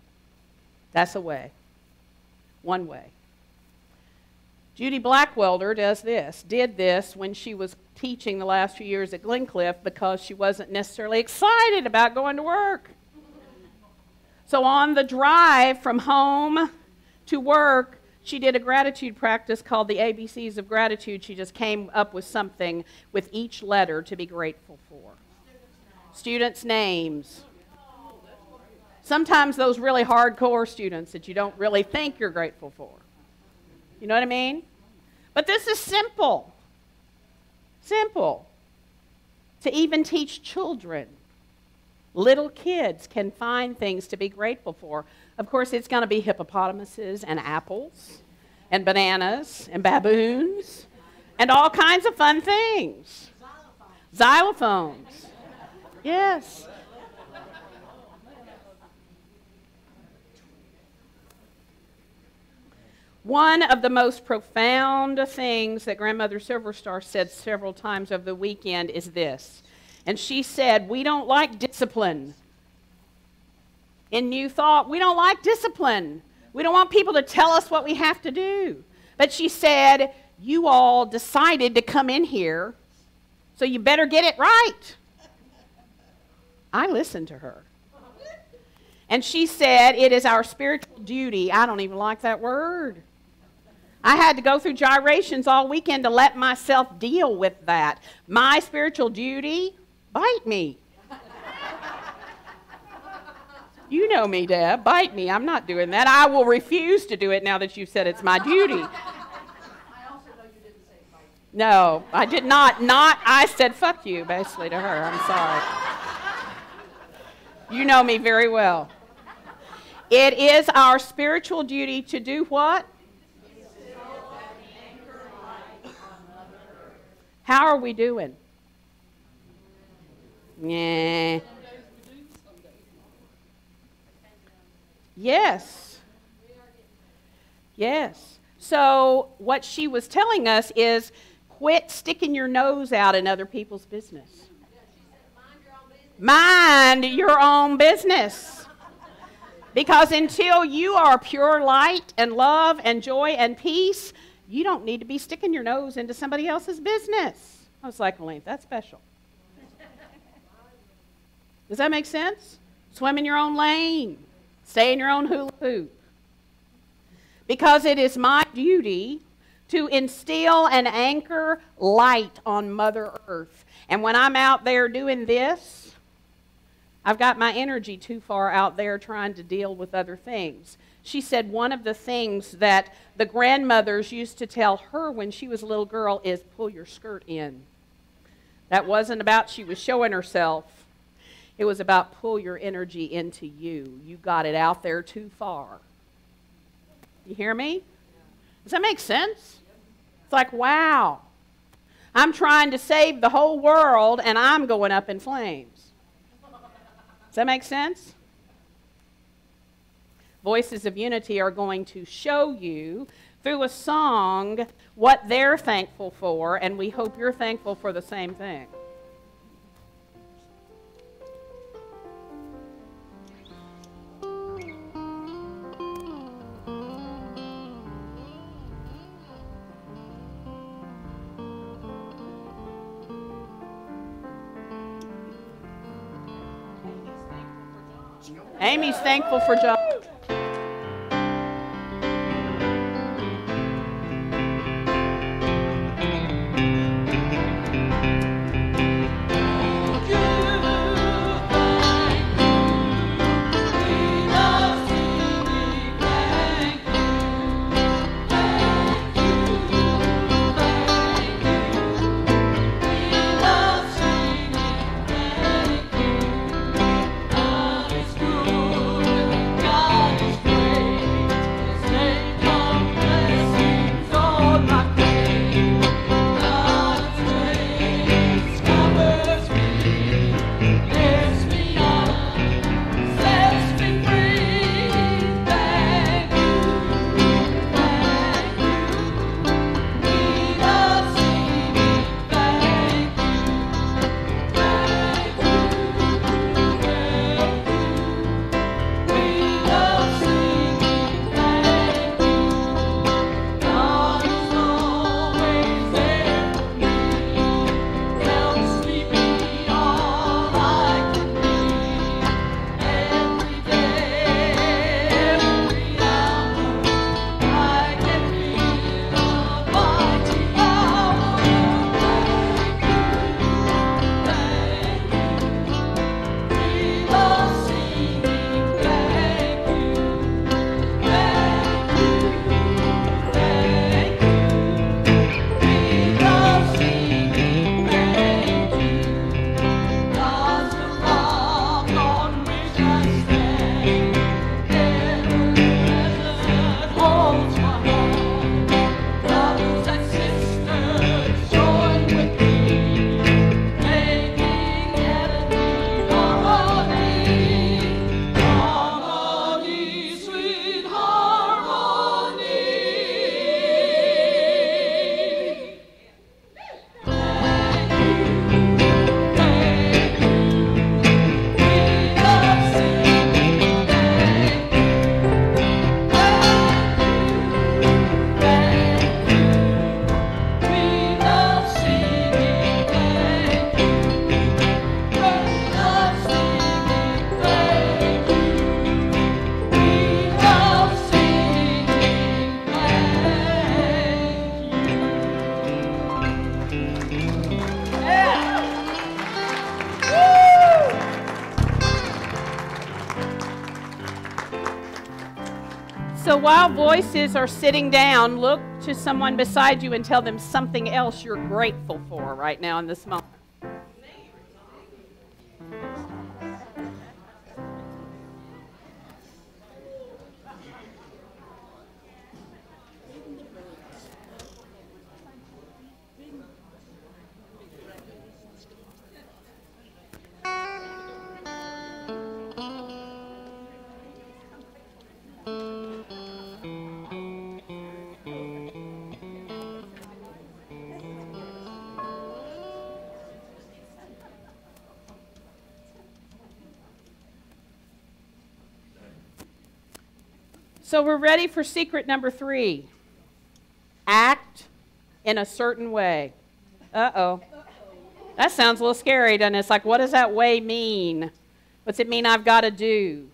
That's a way. One way. Judy Blackwelder did this when she was teaching the last few years at Glencliff because she wasn't necessarily excited about going to work. So on the drive from home to work, she did a gratitude practice called the ABCs of Gratitude. She just came up with something with each letter to be grateful for. Students' names. Sometimes those really hardcore students that you don't really think you're grateful for. You know what I mean? But this is simple. Simple. To even teach children. Little kids can find things to be grateful for. Of course, it's going to be hippopotamuses and apples and bananas and baboons and all kinds of fun things. Xylophones. Yes. One of the most profound things that Grandmother Silverstar said several times over the weekend is this. And she said, we don't like discipline. In New Thought, we don't like discipline. We don't want people to tell us what we have to do. But she said, you all decided to come in here, so you better get it right. I listened to her. And she said, it is our spiritual duty. I don't even like that word. I had to go through gyrations all weekend to let myself deal with that. My spiritual duty, bite me. You know me, Deb. Bite me. I'm not doing that. I will refuse to do it now that you said it's my duty. I also know you didn't say bite. No, I did not. I said fuck you, basically, to her. I'm sorry. You know me very well. It is our spiritual duty to do what? How are we doing? Yeah. Yes. Yes. So what she was telling us is quit sticking your nose out in other people's business. Mind your own business. Because until you are pure light and love and joy and peace, you don't need to be sticking your nose into somebody else's business. I was like, well, ain't that special? Does that make sense? Swim in your own lane. Stay in your own hula hoop. Because it is my duty to instill and anchor light on Mother Earth. And when I'm out there doing this, I've got my energy too far out there trying to deal with other things. She said one of the things that the grandmothers used to tell her when she was a little girl is pull your skirt in. That wasn't about she was showing herself. It was about pull your energy into you. You got it out there too far. You hear me? Does that make sense? It's like, wow. I'm trying to save the whole world and I'm going up in flames. Does that make sense? Voices of Unity are going to show you through a song what they're thankful for, and we hope you're thankful for the same thing. Amy's thankful for John. God So while voices are sitting down, look to someone beside you and tell them something else you're grateful for right now in this moment. So we're ready for secret number 3. Act in a certain way. Uh-oh. That sounds a little scary, doesn't it? It's like, what does that way mean? What's it mean I've got to do?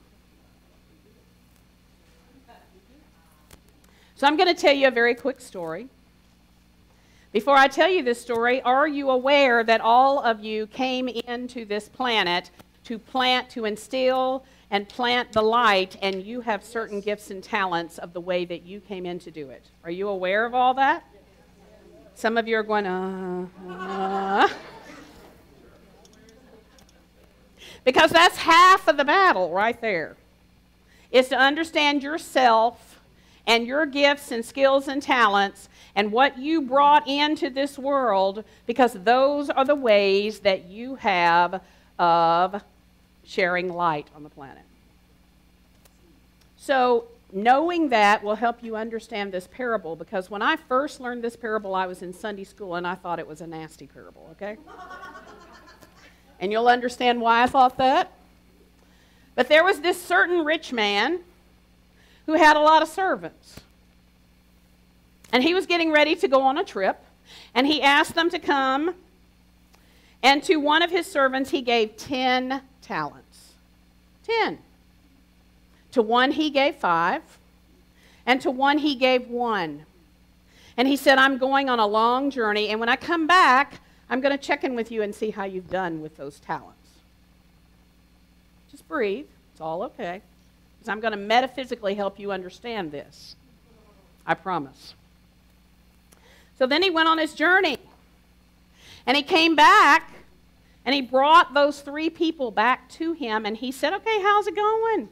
So I'm going to tell you a very quick story. Before I tell you this story, are you aware that all of you came into this planet to plant, to instill, and plant the light, and you have certain gifts and talents of the way that you came in to do it? Are you aware of all that? Some of you are going, Because that's half of the battle right there, is to understand yourself and your gifts and skills and talents and what you brought into this world, because those are the ways that you have of sharing light on the planet. So knowing that will help you understand this parable, because when I first learned this parable, I was in Sunday school and I thought it was a nasty parable, okay? And you'll understand why I thought that. But there was this certain rich man who had a lot of servants. And he was getting ready to go on a trip, and he asked them to come, and to one of his servants he gave 10 talents. 10. To one he gave 5, and to one he gave 1. And he said, I'm going on a long journey, and when I come back, I'm going to check in with you and see how you've done with those talents. Just breathe. It's all okay. Because I'm going to metaphysically help you understand this. I promise. So then he went on his journey. And he came back, and he brought those 3 people back to him, and he said, okay, how's it going?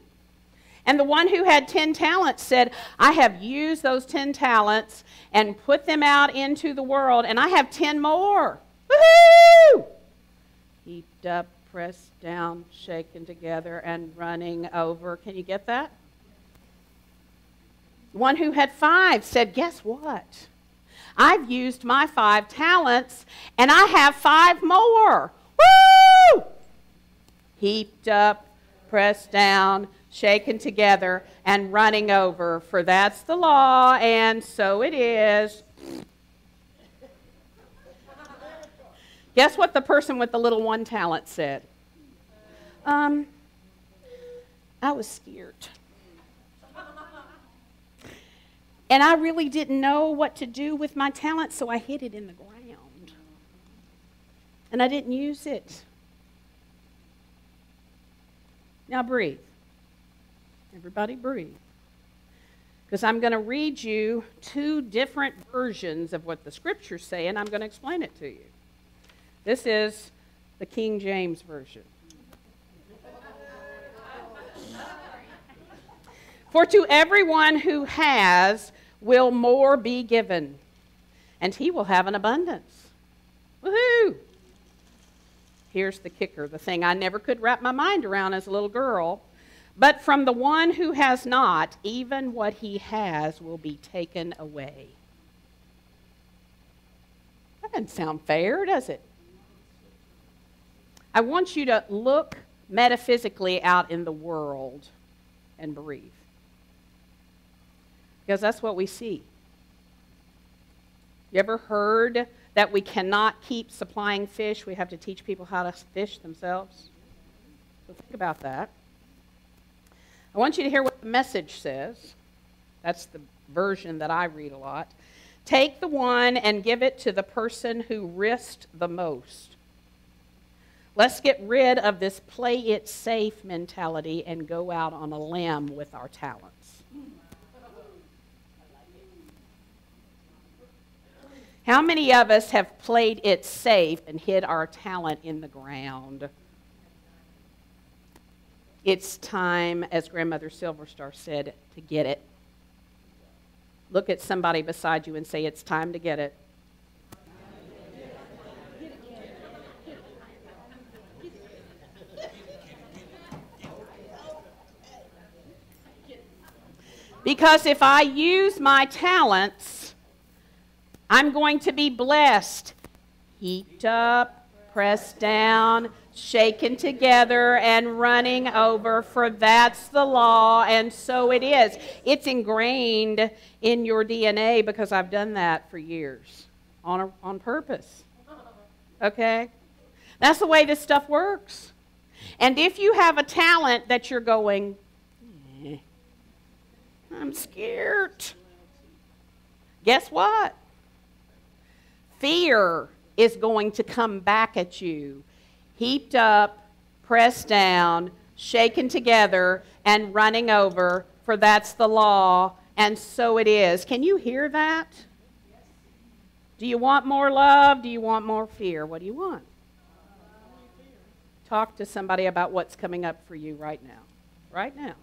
And the one who had 10 talents said, I have used those 10 talents and put them out into the world, and I have 10 more. Woohoo! Heaped up, pressed down, shaken together, and running over. Can you get that? The one who had 5 said, guess what? I've used my 5 talents, and I have 5 more. Woo! Heaped up, pressed down, shaken together, and running over. For that's the law, and so it is. Guess what the person with the little 1 talent said? I was scared. And I really didn't know what to do with my talent, so I hid it in the ground. And I didn't use it. Now breathe. Everybody breathe. Because I'm going to read you 2 different versions of what the scriptures say, and I'm going to explain it to you. This is the King James Version. For to everyone who has will more be given, and he will have an abundance. Woohoo! Here's the kicker, the thing I never could wrap my mind around as a little girl. But from the one who has not, even what he has will be taken away. That doesn't sound fair, does it? I want you to look metaphysically out in the world and breathe. Because that's what we see. You ever heard that we cannot keep supplying fish? We have to teach people how to fish themselves. So think about that. I want you to hear what the Message says. That's the version that I read a lot. Take the one and give it to the person who risked the most. Let's get rid of this play it safe mentality and go out on a limb with our talents. How many of us have played it safe and hid our talent in the ground? It's time, as Grandmother Silverstar said, to get it. Look at somebody beside you and say, it's time to get it. Because if I use my talents, I'm going to be blessed, heaped up, pressed down, shaken together, and running over, for that's the law, and so it is. It's ingrained in your DNA because I've done that for years on purpose. Okay? That's the way this stuff works. And if you have a talent that you're going, I'm scared, guess what? Fear is going to come back at you, heaped up, pressed down, shaken together, and running over, for that's the law, and so it is. Can you hear that? Do you want more love? Do you want more fear? What do you want? Talk to somebody about what's coming up for you right now. Right now.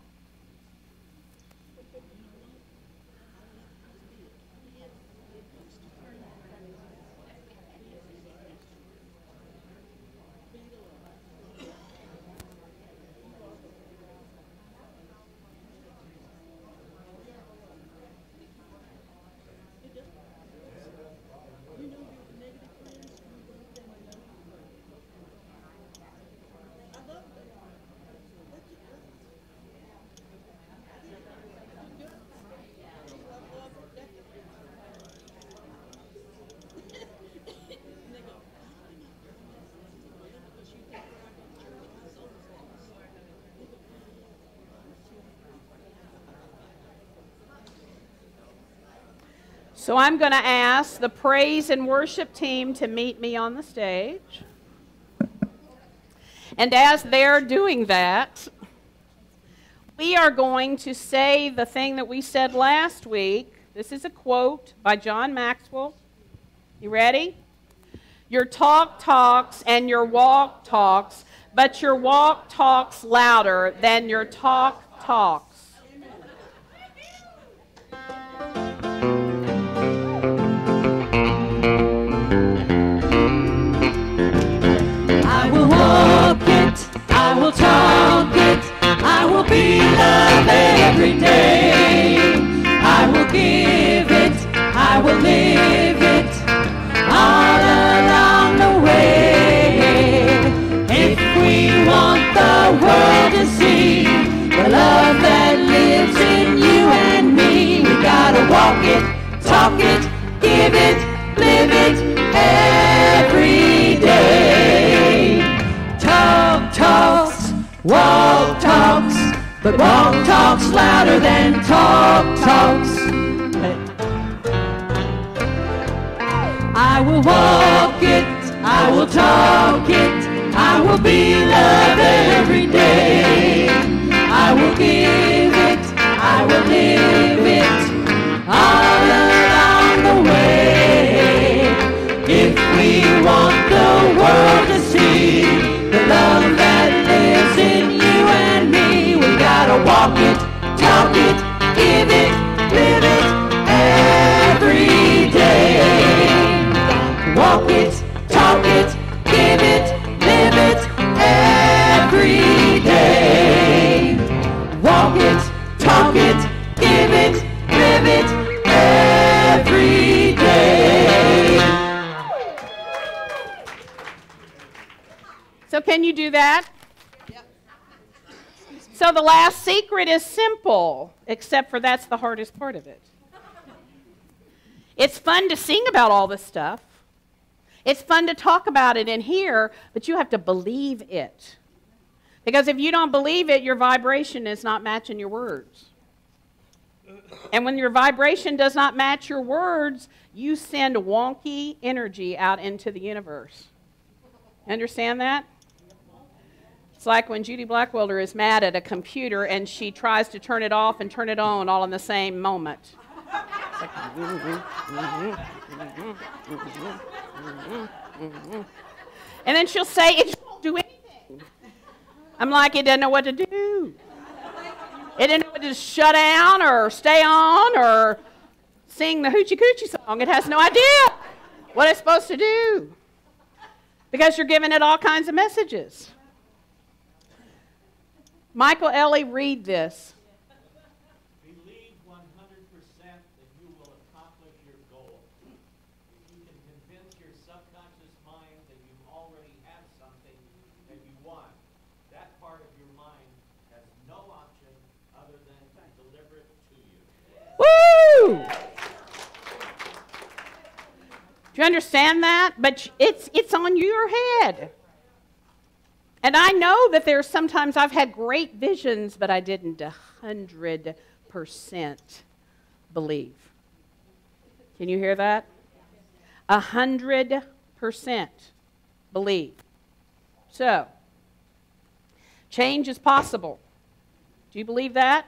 So I'm going to ask the praise and worship team to meet me on the stage. And as they're doing that, we are going to say the thing that we said last week. This is a quote by John Maxwell. You ready? Your talk talks and your walk talks, but your walk talks louder than your talk talks. I will walk it, I will talk it, I will be love every day. I will give it, I will live it, all along the way. If we want the world to see the love that lives in you and me, we gotta walk it, talk it, give it, live it every day. Talk talks, walk talks, but walk talks louder than talk talks. I will walk it, I will talk it, I will be love every day. I will give it, I will live it, all along the way. If we want the world to see the love that lives in you and me, we gotta walk it, talk it, give it, live it every day. Walk it, talk it, give it, live it every day. Walk it, talk it, give it, live it every day. So can you do that? Yep. So the last secret is simple, except for that's the hardest part of it. It's fun to sing about all this stuff. It's fun to talk about it in here, but you have to believe it. Because if you don't believe it, your vibration is not matching your words. And when your vibration does not match your words, you send wonky energy out into the universe. Understand that? It's like when Judy Blackwelder is mad at a computer and she tries to turn it off and turn it on all in the same moment. And then she'll say, it won't do anything. I'm like, it doesn't know what to do. It doesn't know whether to shut down or stay on or sing the Hoochie Coochie song. It has no idea what it's supposed to do because you're giving it all kinds of messages. Michael Ellie, read this. Believe 100% that you will accomplish your goal. If you can convince your subconscious mind that you already have something that you want, that part of your mind has no option other than to deliver it to you. Woo! Do you understand that? But it's on your head. And I know that there's sometimes I've had great visions, but I didn't 100% believe. Can you hear that? 100% believe. So, change is possible. Do you believe that?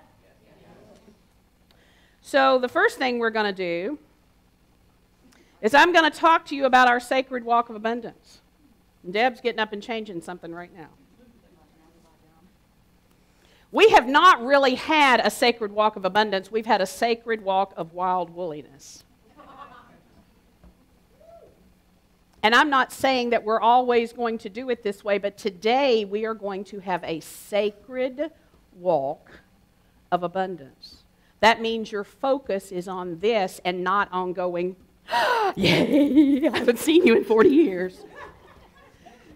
So the first thing we're going to do is I'm going to talk to you about our sacred walk of abundance. And Deb's getting up and changing something right now. We have not really had a sacred walk of abundance. We've had a sacred walk of wild woolliness. And I'm not saying that we're always going to do it this way, but today we are going to have a sacred walk of abundance. That means your focus is on this and not on going, yay, I haven't seen you in 40 years.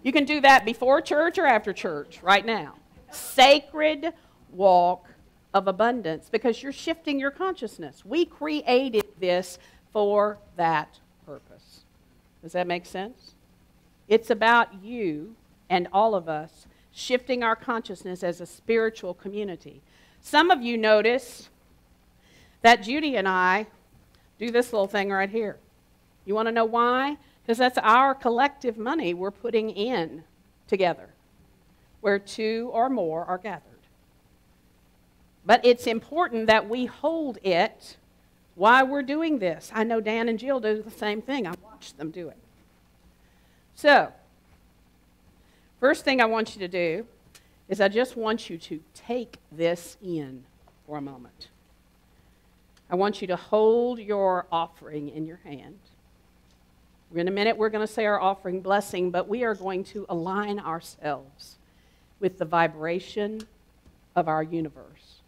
You can do that before church or after church right now. Sacred walk of abundance because you're shifting your consciousness. We created this for that purpose. Does that make sense? It's about you and all of us shifting our consciousness as a spiritual community. Some of you notice that Judy and I do this little thing right here. You want to know why? Because that's our collective money we're putting in together, where two or more are gathered. But it's important that we hold it while we're doing this. I know Dan and Jill do the same thing. I watched them do it. So, first thing I want you to do is I just want you to take this in for a moment. I want you to hold your offering in your hand. In a minute, we're going to say our offering blessing, but we are going to align ourselves with the vibration of our universe.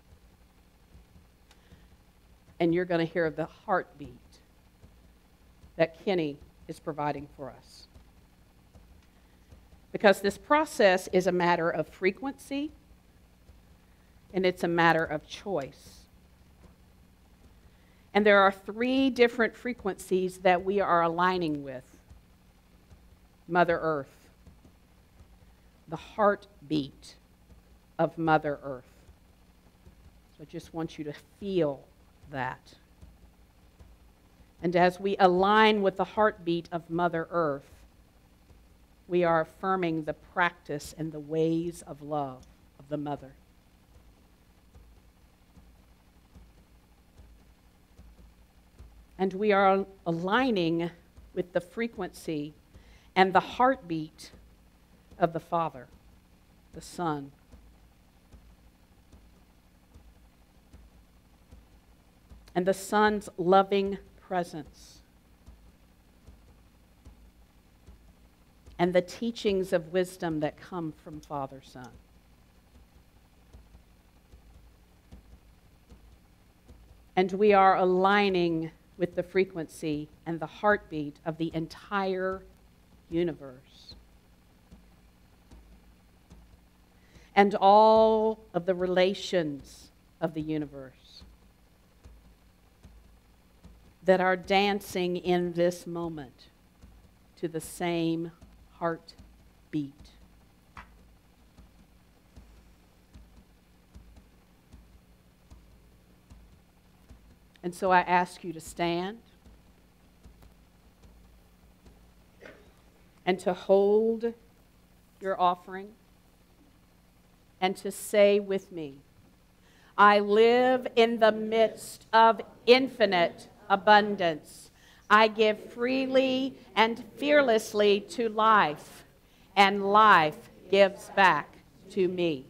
And you're going to hear the heartbeat that Kenny is providing for us. Because this process is a matter of frequency, and it's a matter of choice. And there are 3 different frequencies that we are aligning with. Mother Earth, the heartbeat of Mother Earth. So I just want you to feel that. And as we align with the heartbeat of Mother Earth, we are affirming the practice and the ways of love of the Mother. And we are aligning with the frequency and the heartbeat of the Father, the Son. And the Son's loving presence. And the teachings of wisdom that come from Father, Son. And we are aligning with the frequency and the heartbeat of the entire universe. And all of the relations of the universe that are dancing in this moment to the same heartbeat. And so I ask you to stand and to hold your offering and to say with me, I live in the midst of infinite abundance. I give freely and fearlessly to life, and life gives back to me.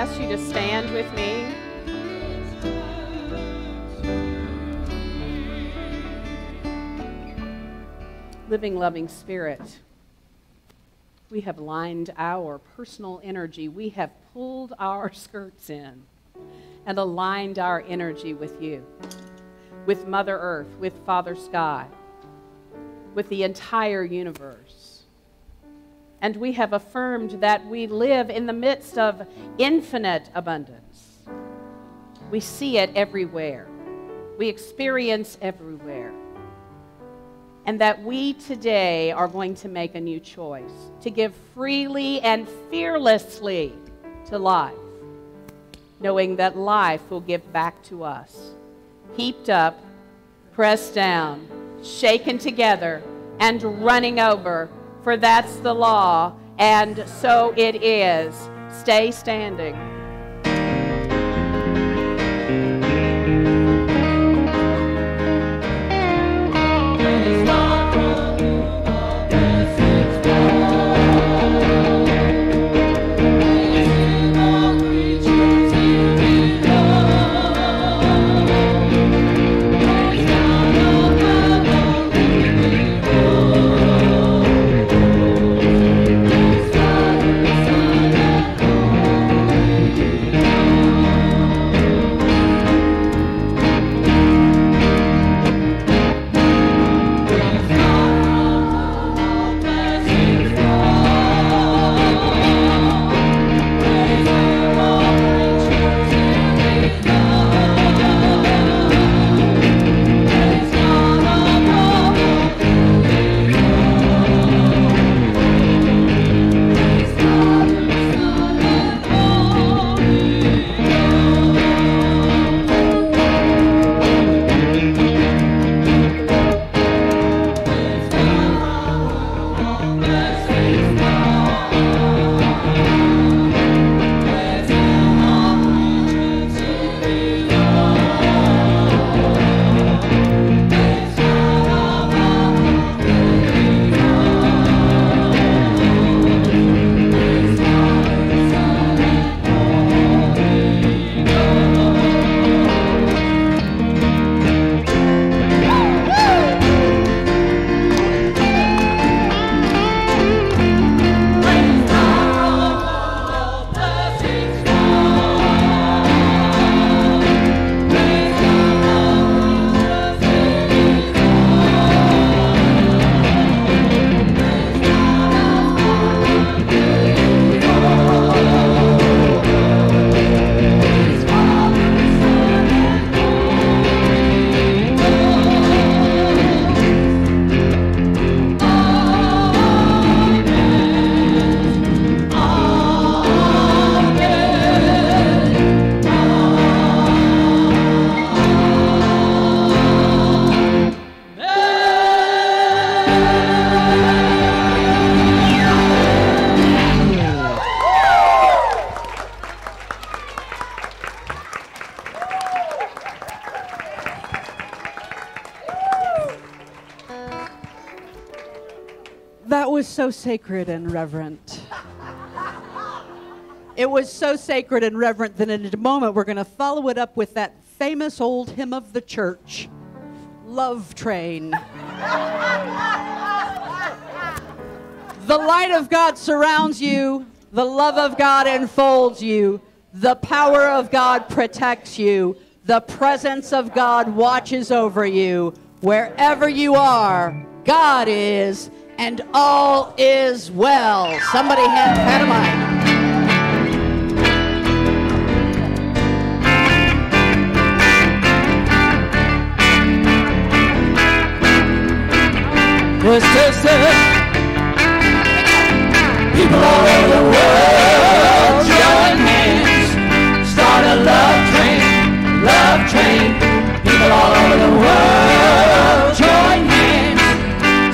ask you to stand with me. Living, loving Spirit, We have lined our personal energy. We have pulled our skirts in and aligned our energy with you, with Mother Earth, with Father Sky, with the entire universe. And we have affirmed that we live in the midst of infinite abundance. We see it everywhere. We experience everywhere. And that we today are going to make a new choice to give freely and fearlessly to life, knowing that life will give back to us, heaped up, pressed down, shaken together, and running over, for that's the law, and so it is. Stay standing. That was so sacred and reverent. It was so sacred and reverent that in a moment we're going to follow it up with that famous old hymn of the church, Love Train. The light of God surrounds you. The love of God enfolds you. The power of God protects you. The presence of God watches over you. Wherever you are, God is, and all is well. Somebody hand Pat a mic. Well, sisters, people all over the world, join hands, start a love train, love train. People all over the world, join hands,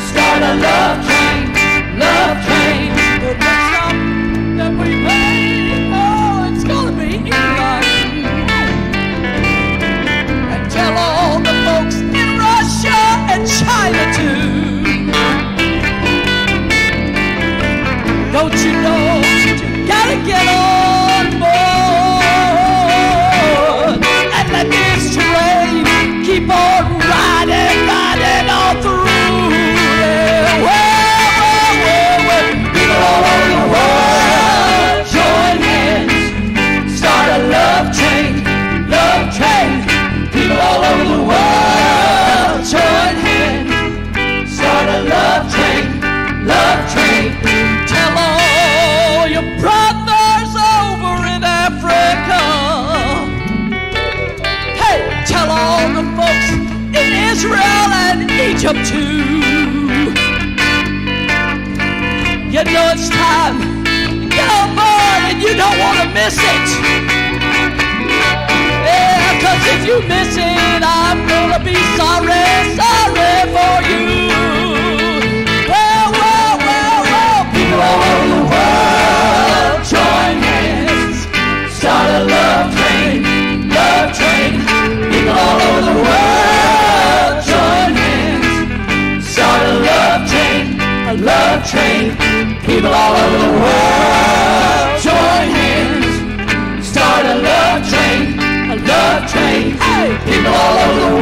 start a love train, love train. The next stop that we pay, oh, it's gonna be England. And tell all the folks in Russia and China too. Don't you know you gotta get on board and let this train keep on riding, riding all through. Yeah, well, people all You know it's time. Get on board and you don't want to miss it. Yeah, 'cause if you miss it, I'm gonna be sorry, sorry for you. Well, well, well, well, people all over the world join hands. Start a love train, love train. People all over the world join hands. Start a love train, a love train. People all over the world join hands. Start a love train, a love train. Hey, people all over the world.